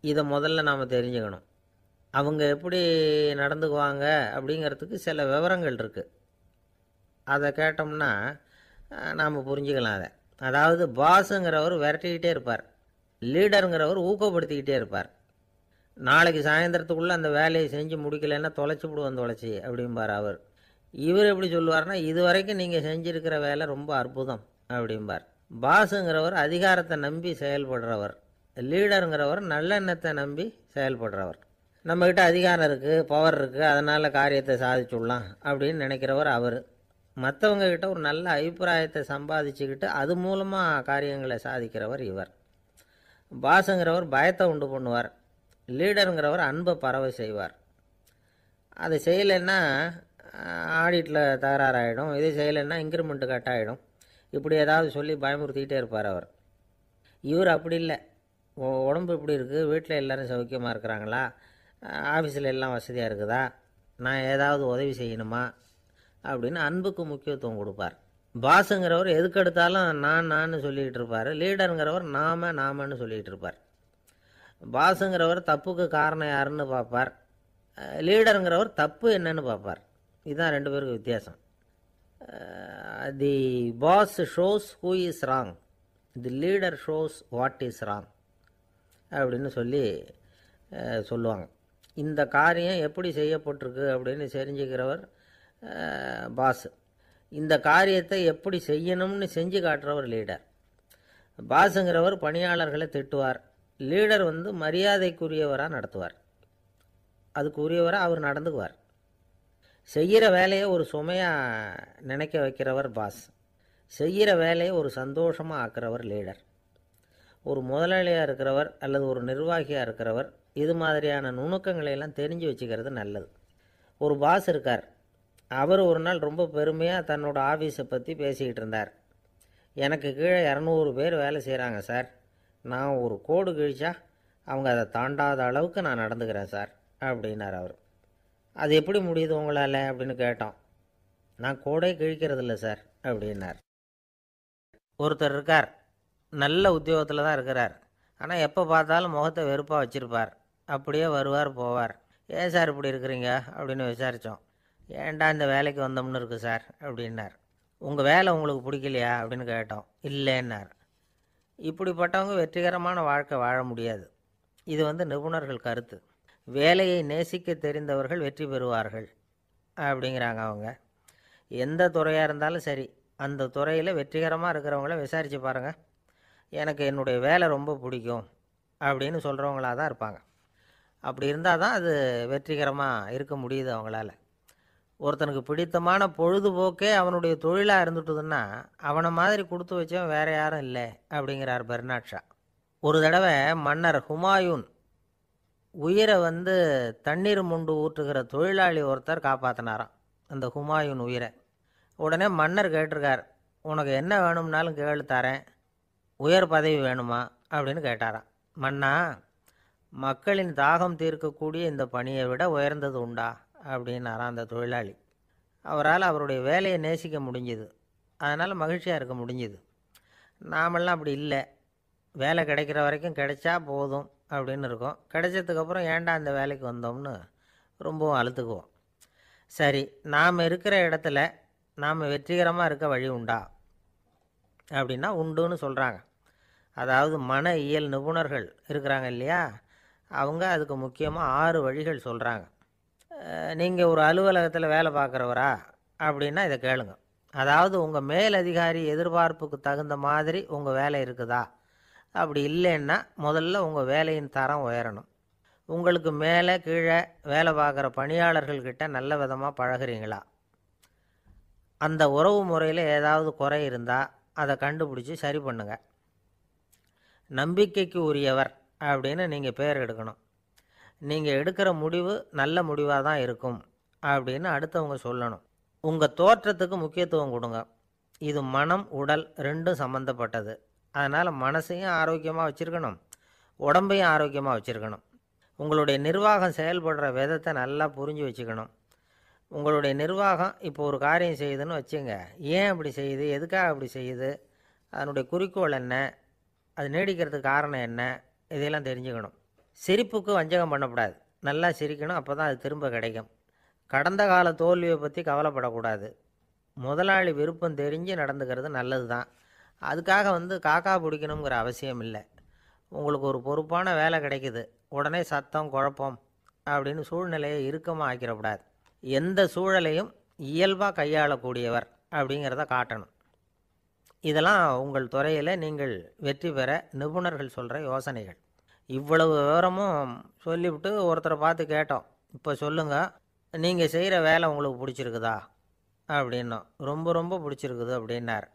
[SPEAKER 1] இதை முதல்ல நாம் தெரிஞ்சுக்கணும். அவங்க எப்படி நடந்துக்குவாங்க அப்படிங்கிறதுக்கு சில விவரங்கள் இருக்குது. அதை கேட்டோம்னா நாம் புரிஞ்சுக்கலாம் அதை. அதாவது பாஸுங்கிறவர் விரட்டிக்கிட்டே இருப்பார், லீடருங்கிறவர் ஊக்கப்படுத்திக்கிட்டே இருப்பார். நாளைக்கு சாயந்தரத்துக்குள்ளே அந்த வேலையை செஞ்சு முடிக்கலைன்னா தொலைச்சி விடுவோம் தொலைச்சி அப்படிம்பார் அவர். இவர் எப்படி சொல்லுவார்னா, இது வரைக்கும் நீங்கள் செஞ்சுருக்கிற வேலை ரொம்ப அற்புதம் அப்படிம்பார். பாஸுங்கிறவர் அதிகாரத்தை நம்பி செயல்படுறவர், லீடருங்கிறவர் நல்லெண்ணத்தை நம்பி செயல்படுறவர். நம்மக்கிட்ட அதிகாரம் இருக்குது, பவர் இருக்குது, அதனால் காரியத்தை சாதிச்சுடலாம் அப்படின்னு நினைக்கிறவர் அவர். மற்றவங்கக்கிட்ட ஒரு நல்ல அபிப்பிராயத்தை சம்பாதிச்சுக்கிட்டு அது மூலமாக காரியங்களை சாதிக்கிறவர் இவர். பாஸுங்கிறவர் பயத்தை உண்டு பண்ணுவார், லீடருங்கிறவர் அன்பை பரவ செய்வார். அதை செய்யலைன்னா ஆடிட்டில் தகராறாயிடும், இதை செய்யலைன்னா இன்க்ரிமெண்ட்டு கட் ஆகிடும், இப்படி ஏதாவது சொல்லி பயமுறுத்திக்கிட்டே இருப்பார் அவர். இவர் அப்படி இல்லை. உடம்பு இப்படி இருக்குது, வீட்டில் எல்லோரும் சௌக்கியமாக இருக்கிறாங்களா, ஆஃபீஸில் எல்லாம் வசதியாக இருக்குதா, நான் ஏதாவது உதவி செய்யணுமா அப்படின்னு அன்புக்கு முக்கியத்துவம் கொடுப்பார். பாஸுங்கிறவர் எதுக்கு எடுத்தாலும் நான் சொல்லிக்கிட்டு இருப்பார், லீடருங்கிறவர் நாமன்னு சொல்லிக்கிட்டு இருப்பார். பாஸுங்கிறவர் தப்புக்கு காரணம் யாருன்னு பார்ப்பார், லீடருங்கிறவர் தப்பு என்னன்னு பார்ப்பார். இதுதான் ரெண்டு பேருக்கு வித்தியாசம். The boss shows who is wrong, the leader shows what is wrong அப்படின்னு சொல்லுவாங்க. இந்த காரியம் எப்படி செய்யப்பட்டிருக்கு அப்படின்னு தெரிஞ்சுக்கிறவர் பாஸ். இந்த காரியத்தை எப்படி செய்யணும்னு செஞ்சு காட்டுறவர் லீடர். பாஸுங்கிறவர் பணியாளர்களை திட்டுவார், லீடர் மரியாதைக்குரியவராக நடத்துவார், அதுக்குரியவராக அவர் நடந்துக்குவார். செய்கிற வேலையை ஒரு சுமையாக நினைக்க வைக்கிறவர் பாஸ், செய்கிற வேலையை ஒரு சந்தோஷமாக ஆக்கிறவர் லீடர். ஒரு முதலாளியாக இருக்கிறவர் அல்லது ஒரு நிர்வாகியாக இருக்கிறவர் இது மாதிரியான நுணுக்கங்களையெல்லாம் தெரிஞ்சு வச்சுக்கிறது நல்லது. ஒரு பாஸ் இருக்கார், அவர் ஒரு நாள் ரொம்ப பெருமையாக தன்னோட ஆஃபீஸை பற்றி பேசிக்கிட்டு இருந்தார். எனக்கு கீழே 200 பேர் வேலை செய்கிறாங்க சார், நான் ஒரு கோடு கிழிச்சா அவங்க அதை தாண்டாத அளவுக்கு நான் நடந்துக்கிறேன் சார் அப்படின்னார் அவர். அது எப்படி முடியுது உங்களால் அப்படின்னு கேட்டோம். நான் கோடே கிழிக்கிறதில்ல சார் அப்படின்னார். ஒருத்தர் இருக்கார், நல்ல உத்தியோகத்தில் தான் இருக்கிறார், ஆனால் எப்போ பார்த்தாலும் முகத்தை வெறுப்பாக வச்சுருப்பார், அப்படியே வருவார் போவார். ஏன் சார் இப்படி இருக்கிறீங்க அப்படின்னு விசாரித்தோம். ஏன்டா இந்த வேலைக்கு வந்தோம்னு இருக்குது சார் அப்படின்னார். உங்கள் வேலை உங்களுக்கு பிடிக்கலையா அப்படின்னு கேட்டோம். இல்லைன்னார். இப்படிப்பட்டவங்க வெற்றிகரமான வாழ்க்கை வாழ முடியாது. இது நிபுணர்கள் கருத்து. வேலையை நேசிக்க தெரிந்தவர்கள் வெற்றி பெறுவார்கள் அப்படிங்கிறாங்க அவங்க. எந்த துறையாக இருந்தாலும் சரி, அந்த துறையில் வெற்றிகரமாக இருக்கிறவங்கள விசாரித்து பாருங்கள். எனக்கு என்னுடைய வேலை ரொம்ப பிடிக்கும் அப்படின்னு சொல்கிறவங்களாக தான் இருப்பாங்க. அப்படி இருந்தால் தான் அது வெற்றிகரமாக இருக்க முடியுது அவங்களால. ஒருத்தனுக்கு பிடித்தமான பொழுதுபோக்கே அவனுடைய தொழிலாக இருந்துட்டுதுன்னா அவனை மாதிரி கொடுத்து வச்சவன் வேற யாரும் இல்லை அப்படிங்கிறார் பெர்னாட் ஷா. ஒரு தடவை மன்னர் ஹுமாயூன் உயிரை தண்ணீர் முண்டு ஊற்றுகிற தொழிலாளி ஒருத்தர் காப்பாற்றினாராம் அந்த ஹுமாயூன் உயிரை. உடனே மன்னர் கேட்டிருக்கார், உனக்கு என்ன வேணும்னாலும் கேளு தரேன், உயர் பதவி வேணுமா அப்படின்னு கேட்டாராம். மன்னா, மக்களின் தாகம் தீர்க்கக்கூடிய இந்த பணியை விட உயர்ந்தது உண்டா அப்படின்னாராம் அந்த தொழிலாளி. அவரால் அவருடைய வேலையை நேசிக்க முடிஞ்சுது, அதனால் மகிழ்ச்சியாக இருக்க முடிஞ்சுது. நாமெல்லாம் அப்படி இல்லை, வேலை கிடைக்கிற வரைக்கும் கிடைச்சா போதும் அப்படின்னு இருக்கோம். கிடைச்சதுக்கப்புறம் ஏன்டா அந்த வேலைக்கு வந்தோம்னு ரொம்பவும் அழுத்துக்குவோம். சரி, நாம் இருக்கிற இடத்துல நாம் வெற்றிகரமாக இருக்க வழி உண்டா அப்படின்னா உண்டுன்னு சொல்கிறாங்க. அதாவது மன இயல் நிபுணர்கள் இருக்கிறாங்க இல்லையா, அவங்க அதுக்கு முக்கியமாக 6 வழிகள் சொல்கிறாங்க. நீங்கள் ஒரு அலுவலகத்தில் வேலை பார்க்குறவரா அப்படின்னா இதை கேளுங்க. அதாவது உங்கள் மேலதிகாரி எதிர்பார்ப்புக்கு தகுந்த மாதிரி உங்கள் வேலை இருக்குதா? அப்படி இல்லைன்னா முதல்ல உங்கள் வேலையின் தரம் உயரணும். உங்களுக்கு மேலே கீழே வேலை பார்க்குற பணியாளர்கள்கிட்ட நல்ல விதமாக பழகுறீங்களா? அந்த உறவு முறையில் ஏதாவது குறை இருந்தால் அதை கண்டுபிடிச்சி சரி பண்ணுங்கள். நம்பிக்கைக்கு உரியவர் அப்படின்னு நீங்கள் பேர் எடுக்கணும். நீங்கள் எடுக்கிற முடிவு நல்ல முடிவாக தான் இருக்கும் அப்படின்னு அடுத்தவங்க சொல்லணும். உங்கள் தோற்றத்துக்கு முக்கியத்துவம் கொடுங்க. இது மனம் உடல் ரெண்டும் சம்மந்தப்பட்டது. அதனால் மனசையும் ஆரோக்கியமாக வச்சுருக்கணும், உடம்பையும் ஆரோக்கியமாக வச்சுருக்கணும். உங்களுடைய நிர்வாகம் செயல்படுற விதத்தை நல்லா புரிஞ்சு வச்சுக்கணும். உங்களுடைய நிர்வாகம் இப்போ ஒரு காரியம் செய்யுதுன்னு வச்சுங்க, ஏன் அப்படி செய்யுது, எதுக்காக அப்படி செய்யுது, அதனுடைய குறிக்கோள் என்ன, அது நீடிக்கிறதுக்கு காரணம் என்ன, இதையெல்லாம் தெரிஞ்சுக்கணும். சிரிப்புக்கு வஞ்சகம் பண்ணக்கூடாது, நல்லா சிரிக்கணும், அப்போ தான் அது திரும்ப கிடைக்கும். கடந்த கால தோல்வியை பற்றி கவலைப்படக்கூடாது. முதலாளி விருப்பம் தெரிஞ்சு நடந்துக்கிறது நல்லது தான். அதுக்காக காக்கா பிடிக்கணுங்கிற அவசியம் இல்லை. உங்களுக்கு ஒரு பொறுப்பான வேலை கிடைக்குது, உடனே சத்தம் குழப்பம் அப்படின்னு சூழ்நிலையை இறுக்கமாக ஆக்கிடக்கூடாது. எந்த சூழலையும் இயல்பாக கையாளக்கூடியவர் அப்படிங்கிறத காட்டணும். இதெல்லாம் உங்கள் துறையில் நீங்கள் வெற்றி பெற நிபுணர்கள் சொல்கிற யோசனைகள். இவ்வளவு விவரமும் சொல்லிவிட்டு ஒருத்தரை பார்த்து கேட்டோம், இப்போ சொல்லுங்கள், நீங்கள் செய்கிற வேலை உங்களுக்கு பிடிச்சிருக்குதா அப்படின்னோம். ரொம்ப ரொம்ப பிடிச்சிருக்குது அப்படின்னார்.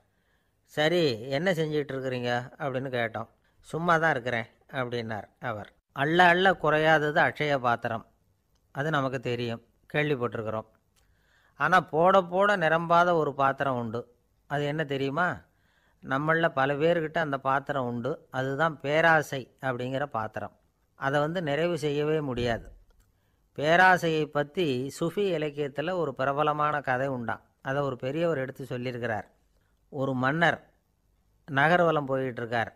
[SPEAKER 1] சரி, என்ன செஞ்சிகிட்டு இருக்கிறீங்க அப்படின்னு கேட்டோம். சும்மா தான் இருக்கிறேன் அப்படின்னார் அவர். அள்ள அள்ள குறையாதது அட்சய பாத்திரம், அது நமக்கு தெரியும், கேள்விப்பட்டிருக்கிறோம். ஆனால் போட போட நிரம்பாத ஒரு பாத்திரம் உண்டு. அது என்ன தெரியுமா? நம்மளில் பல பேர்கிட்ட அந்த பாத்திரம் உண்டு. அதுதான் பேராசை அப்படிங்கிற பாத்திரம். அதை நிறைவு செய்யவே முடியாது. பேராசையை பற்றி சுஃபி இலக்கியத்தில் ஒரு பிரபலமான கதை உண்டாம். அதை ஒரு பெரியவர் எடுத்து சொல்லியிருக்கிறார். ஒரு மன்னர் நகர்வலம் போயிட்டுருக்கார்.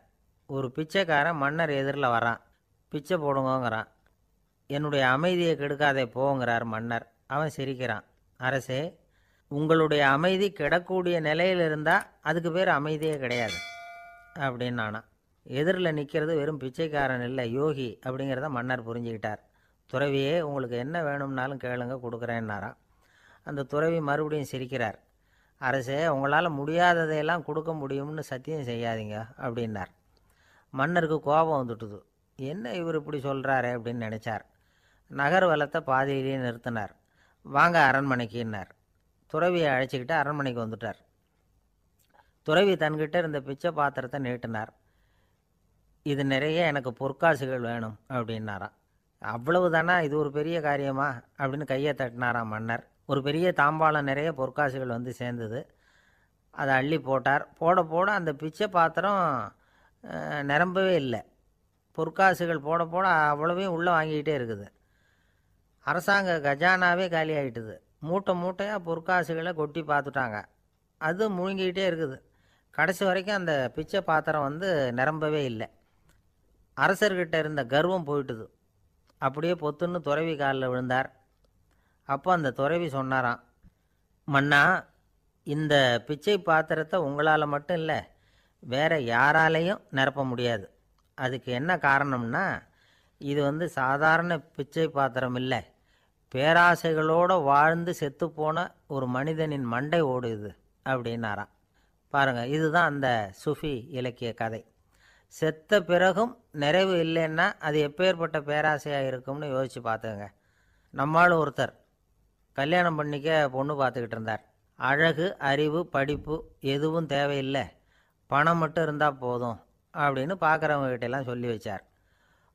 [SPEAKER 1] ஒரு பிச்சைக்காரன் மன்னர் எதிரில் வரான். பிச்சை போடுங்கங்கிறான். என்னுடைய அமைதியை கெடுக்காதே போங்கிறார் மன்னர். அவன் சிரிக்கிறான். அரசே, உங்களுடைய அமைதி கிடக்கூடிய நிலையில் இருந்தால் அதுக்கு பேர் அமைதியே கிடையாது அப்படின்னு நானா. எதிரில் நிற்கிறது வெறும் பிச்சைக்காரன் இல்லை, யோகி அப்படிங்கிறத மன்னர் புரிஞ்சுக்கிட்டார். துறவியே, உங்களுக்கு என்ன வேணும்னாலும் கேளுங்க, கொடுக்குறேன்னாராம். அந்த துறவி மறுபடியும் சிரிக்கிறார். அரசே, உங்களால் முடியாததையெல்லாம் கொடுக்க முடியும்னு சத்தியம் செய்யாதீங்க அப்படின்னார். மன்னருக்கு கோபம் வந்துட்டுது. என்ன இவர் இப்படி சொல்கிறாரு அப்படின்னு நினச்சார். நகர்வலத்தை பாதியிலேயே நிறுத்தினார். வாங்க அரண்மனைக்குன்னார். துறவியை அழைச்சிக்கிட்டு அரண்மனைக்கு வந்துட்டார். துறவி தன்கிட்ட இருந்த பிச்சை பாத்திரத்தை நீட்டினார். இது நிறைய எனக்கு பொற்காசுகள் வேணும் அப்படின்னாராம். அவ்வளவு தானா, இது ஒரு பெரிய காரியமா அப்படின்னு கையை தட்டினாராம் மன்னர். ஒரு பெரிய தாம்பாளம் நிறைய பொற்காசுகள் சேர்ந்தது. அதை அள்ளி போட்டார். போட போட அந்த பிச்சை பாத்திரம் நிரம்பவே இல்லை. பொற்காசுகள் போட போட அவ்வளவையும் உள்ளே வாங்கிக்கிட்டே இருக்குது. அரசாங்க கஜானாவே காலி ஆகிட்டுது. மூட்டை மூட்டையாக பொற்காசுகளை கொட்டி பார்த்துட்டாங்க. அது முழுங்கிக்கிட்டே இருக்குது. கடைசி வரைக்கும் அந்த பிச்சை பாத்திரம் நிரம்பவே இல்லை. அரசர்கிட்ட இருந்த கர்வம் போயிட்டுது. அப்படியே பொத்துன்னு துறவி காலில் விழுந்தார். அப்போ அந்த துறவி சொன்னாராம், மன்னா, இந்த பிச்சை பாத்திரத்தை உங்களால் மட்டும் இல்லை, வேற யாராலையும் நிரப்ப முடியாது. அதுக்கு என்ன காரணம்னா, இது சாதாரண பிச்சை பாத்திரம் இல்லை, பேராசைகளோடு வாழ்ந்து செத்துப்போன ஒரு மனிதனின் மண்டை ஓடுது அப்படின்னாராம். பாருங்கள், இதுதான் அந்த சுஃபி இலக்கிய கதை. செத்த பிறகும் நிறைவு இல்லைன்னா அது எப்பேற்பட்ட பேராசையாக இருக்கும்னு யோசித்து பார்த்துங்க. நம்மால் ஒருத்தர் கல்யாணம் பண்ணிக்க பொண்ணு பார்த்துக்கிட்டு இருந்தார். அழகு, அறிவு, படிப்பு எதுவும் தேவையில்லை, பணம் மட்டும் இருந்தால் போதும் அப்படின்னு பார்க்குறவங்ககிட்டெல்லாம் சொல்லி வச்சார்.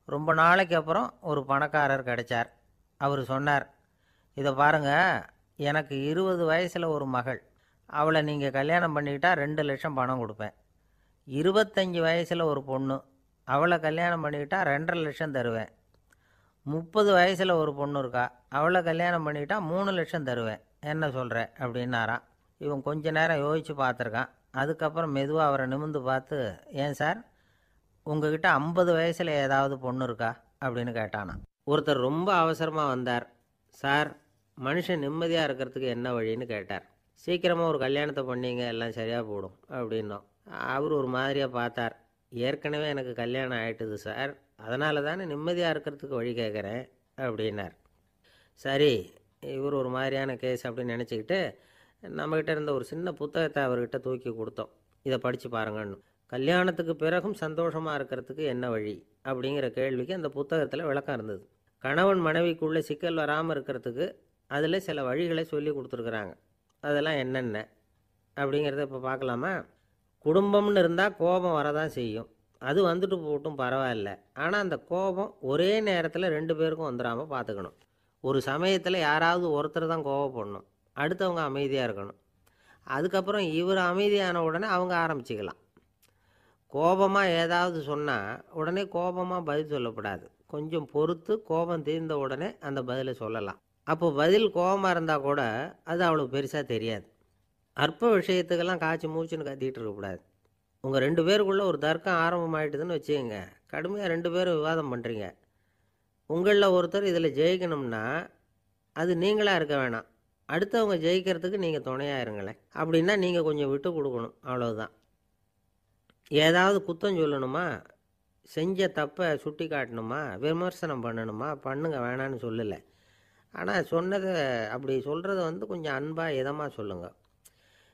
[SPEAKER 1] ரொம்ப நாளைக்கு அப்புறம் ஒரு பணக்காரர் கிடைச்சார். அவர் சொன்னார், இதை பாருங்கள், எனக்கு 20 வயசில் ஒரு மகள், அவளை நீங்கள் கல்யாணம் பண்ணிக்கிட்டால் 2 லட்சம் பணம் கொடுப்பேன். 25 வயசில் ஒரு பொண்ணு, அவளை கல்யாணம் பண்ணிக்கிட்டால் 2.5 லட்சம் தருவேன். 30 வயசில் ஒரு பொண்ணு இருக்கா, அவளை கல்யாணம் பண்ணிக்கிட்டால் 3 லட்சம் தருவேன். என்ன சொல்கிற அப்படின்னாராம். இவன் கொஞ்ச நேரம் யோசித்து பார்த்துருக்கான். அதுக்கப்புறம் மெதுவாக அவரை நிமிர்ந்து பார்த்து, ஏன் சார், உங்ககிட்ட 50 வயசில் ஏதாவது பொண்ணு இருக்கா அப்படின்னு கேட்டானா. ஒருத்தர் ரொம்ப அவசரமாக வந்தார். சார், மனுஷன் நிம்மதியாக இருக்கிறதுக்கு என்ன வழின்னு கேட்டார். சீக்கிரமாக ஒரு கல்யாணத்தை பண்ணிங்க, எல்லாம் சரியாக போடும் அப்படின்னோம். அவர் ஒரு மாதிரியாக பார்த்தார். ஏற்கனவே எனக்கு கல்யாணம் ஆகிட்டுது சார், அதனால தானே நிம்மதியாக இருக்கிறதுக்கு வழி கேட்குறேன் அப்படின்னார். சரி, இவர் ஒரு மாதிரியான கேஸ் அப்படின்னு நினச்சிக்கிட்டு நம்மக்கிட்ட இருந்த ஒரு சின்ன புத்தகத்தை அவர்கிட்ட தூக்கி கொடுத்தோம். இதை படித்து பாருங்கன்னு. கல்யாணத்துக்கு பிறகும் சந்தோஷமாக இருக்கிறதுக்கு என்ன வழி அப்படிங்கிற கேள்விக்கு அந்த புத்தகத்தில் விளக்கம் இருந்தது. கணவன் மனைவிக்குள்ளே சிக்கல் வராமல் இருக்கிறதுக்கு அதில் சில வழிகளை சொல்லி கொடுத்துருக்குறாங்க. அதெல்லாம் என்னென்ன அப்படிங்கிறத இப்போ பார்க்கலாமா? குடும்பம்னு இருந்தால் கோபம் வரதான் செய்யும், அது வந்துட்டு போட்டும் பரவாயில்ல. ஆனால் அந்த கோபம் ஒரே நேரத்தில் 2 பேருக்கும் வந்துடாமல் பார்த்துக்கணும். ஒரு சமயத்தில் யாராவது ஒருத்தர் தான் கோபப்படணும், அடுத்தவங்க அமைதியாக இருக்கணும். அதுக்கப்புறம் இவர் அமைதியான உடனே அவங்க ஆரம்பிச்சிக்கலாம். கோபமாக ஏதாவது சொன்னால் உடனே கோபமாக பதில் சொல்லக்கூடாது. கொஞ்சம் பொறுத்து கோபம் தீர்ந்த உடனே அந்த பதிலை சொல்லலாம். அப்போ பதில் கோபமாக இருந்தால் கூட அது அவ்வளோ பெருசாக தெரியாது. அற்ப விஷயத்துக்கெல்லாம் காய்ச்சி மூச்சுன்னு கத்திக்கிட்டு இருக்கக்கூடாது. உங்கள் 2 பேருக்குள்ளே ஒரு தர்க்கம் ஆரம்பமாயிட்டுதுன்னு வச்சுக்கோங்க. கடுமையாக 2 பேரும் விவாதம் பண்ணுறீங்க. உங்களில் ஒருத்தர் இதில் ஜெயிக்கணும்னா அது நீங்களாக இருக்க வேணாம், அடுத்தவங்க ஜெயிக்கிறதுக்கு நீங்கள் துணையாக இருங்களேன். அப்படின்னா நீங்கள் கொஞ்சம் விட்டு கொடுக்கணும், அவ்வளோதான். ஏதாவது குத்தம் சொல்லணுமா, செஞ்ச தப்பை சுட்டி காட்டணுமா, விமர்சனம் பண்ணணுமா, பண்ணுங்க, வேணான்னு சொல்லலை. ஆனால் சொன்னதை அப்படி சொல்கிறத கொஞ்சம் அன்பாக இதமாக சொல்லுங்கள்.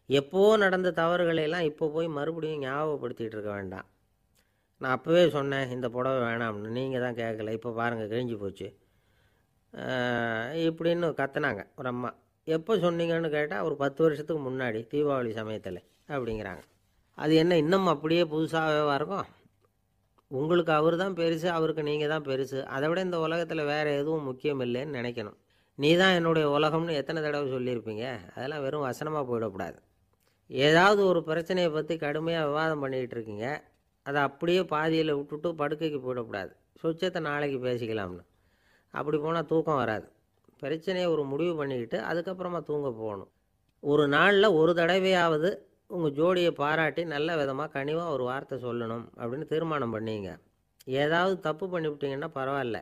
[SPEAKER 1] எப்போ நடந்த தவறுகளையெல்லாம் இப்போ போய் மறுபடியும் ஞாபகப்படுத்திகிட்டு இருக்க வேண்டாம். நான் அப்போவே சொன்னேன் இந்த புடவை வேணாம்னு, நீங்கள் தான் கேட்கல, இப்போ பாருங்கள் கிழிஞ்சு போச்சு இப்படின்னு கத்துனாங்க ஒரு அம்மா. எப்போ சொன்னீங்கன்னு கேட்டால் ஒரு 10 வருஷத்துக்கு முன்னாடி தீபாவளி சமயத்தில் அப்படிங்கிறாங்க. அது என்ன இன்னும் அப்படியே புதுசாகவே இருக்கும்? உங்களுக்கு அவர் தான் பெருசு, அவருக்கு நீங்கள் தான் பெருசு. அதை விட இந்த உலகத்தில் வேறு எதுவும் முக்கியம் இல்லைன்னு நினைக்கணும். நீ தான் என்னுடைய உலகம்னு எத்தனை தடவை சொல்லியிருப்பீங்க? அதெல்லாம் வெறும் வசனமாக போயிடக்கூடாது. ஏதாவது ஒரு பிரச்சனையை பற்றி கடுமையாக விவாதம் பண்ணிக்கிட்டு இருக்கீங்க, அதை அப்படியே பாதியில் விட்டுட்டு படுக்கைக்கு போயிடக்கூடாது. சொச்சத்தை நாளைக்கு பேசிக்கலாம்னு. அப்படி போனால் தூக்கம் வராது. பிரச்சனையை ஒரு முடிவு பண்ணிக்கிட்டு அதுக்கப்புறமா தூங்க போகணும். ஒரு நாளில் ஒரு தடவையாவது உங்கள் ஜோடியை பாராட்டி நல்ல விதமாக கனிவாக ஒரு வார்த்தை சொல்லணும் அப்படின்னு தீர்மானம் பண்ணிங்க. ஏதாவது தப்பு பண்ணிவிட்டீங்கன்னா பரவாயில்ல,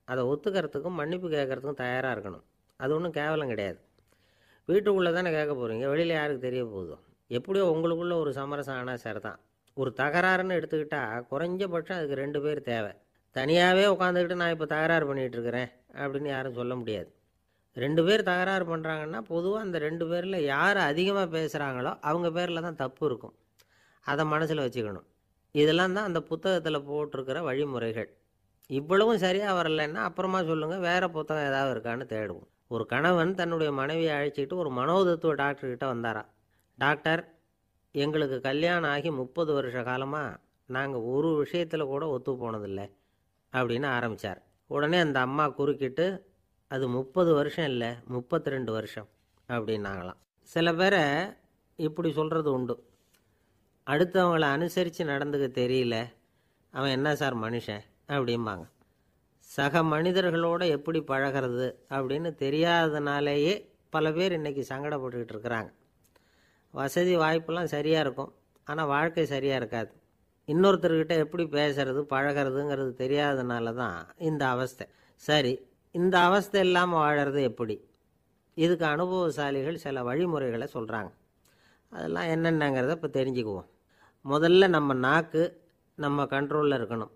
[SPEAKER 1] அதை ஒத்துக்கிறதுக்கும் மன்னிப்பு கேட்குறதுக்கும் தயாராக இருக்கணும். அது ஒன்றும் கேவலம் கிடையாது. வீட்டுக்குள்ளே தானே கேட்க போகிறீங்க, வெளியில் யாருக்கு தெரிய போகுதோ? எப்படியோ உங்களுக்குள்ளே ஒரு சமரசம் ஆனால் சரி தான். ஒரு தகராறுன்னு எடுத்துக்கிட்டால் குறைஞ்சபட்சம் அதுக்கு 2 பேர் தேவை. தனியாகவே உட்காந்துக்கிட்டு நான் இப்போ தகராறு பண்ணிகிட்டு இருக்கிறேன் அப்படின்னு யாரும் சொல்ல முடியாது. 2 பேர் தகராறு பண்ணுறாங்கன்னா பொதுவாக அந்த 2 பேரில் யார் அதிகமாக பேசுகிறாங்களோ அவங்க பேரில் தான் தப்பு இருக்கும். அதை மனசில் வச்சுக்கணும். இதெல்லாம் தான் அந்த புத்தகத்தில் போட்டிருக்கிற வழிமுறைகள். இவ்வளவும் சரியாக வரலைன்னா அப்புறமா சொல்லுங்கள், வேறு புத்தகம் ஏதாவது இருக்கான்னு தேடுவோம். ஒரு கணவன் தன்னுடைய மனைவியை அழைச்சிட்டு ஒரு மனோதத்துவ டாக்டர்கிட்ட வந்தாராம். டாக்டர், எங்களுக்கு கல்யாணம் ஆகி 30 வருஷ காலமாக நாங்கள் ஒரு விஷயத்தில் கூட ஒத்து போனதில்லை அப்படின்னு ஆரம்பித்தார். உடனே அந்த அம்மா குறுக்கிட்டு, அது 30 வருஷம் இல்லை, 32 வருஷம் அப்படின்னாங்களாம். சில பேரை இப்படி சொல்கிறது உண்டு. அடுத்தவங்களை அனுசரித்து நடந்துக்க தெரியல, அவன் என்ன சார் மனுஷன் அப்படிம்பாங்க. சக மனிதர்களோடு எப்படி பழகிறது அப்படின்னு தெரியாததுனாலேயே பல பேர் இன்றைக்கி சங்கடப்பட்டுக்கிட்டு இருக்கிறாங்க. வசதி வாய்ப்பெல்லாம் சரியாக இருக்கும், ஆனால் வாழ்க்கை சரியாக இருக்காது. இன்னொருத்தர்கிட்ட எப்படி பேசுறது பழகிறதுங்கிறது தெரியாததுனால தான் இந்த அவஸ்தை. சரி, இந்த அவஸ்தை இல்லாமல் வாழறது எப்படி? இதுக்கு அனுபவசாலிகள் சில வழிமுறைகளை சொல்கிறாங்க. அதெல்லாம் என்னென்னங்கிறத இப்போ தெரிஞ்சுக்குவோம். முதல்ல நம்ம நாக்கு நம்ம கண்ட்ரோலில் இருக்கணும்.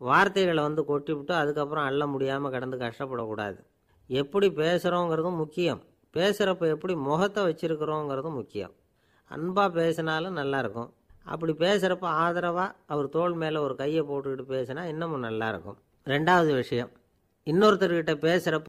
[SPEAKER 1] வார்த்தைகளை கொட்டிவிட்டு அதுக்கப்புறம் அள்ள முடியாமல் கடந்து கஷ்டப்படக்கூடாது. எப்படி பேசுகிறோங்கிறதும் முக்கியம், பேசுகிறப்ப எப்படி முகத்தை வச்சுருக்கிறோங்கிறதும் முக்கியம். அன்பாக பேசினாலும் நல்லாயிருக்கும். அப்படி பேசுகிறப்ப ஆதரவாக அவர் தோள் மேலே ஒரு கையை போட்டுக்கிட்டு பேசினா இன்னமும் நல்லாயிருக்கும். 2வது விஷயம், இன்னொருத்தர்கிட்ட பேசுகிறப்ப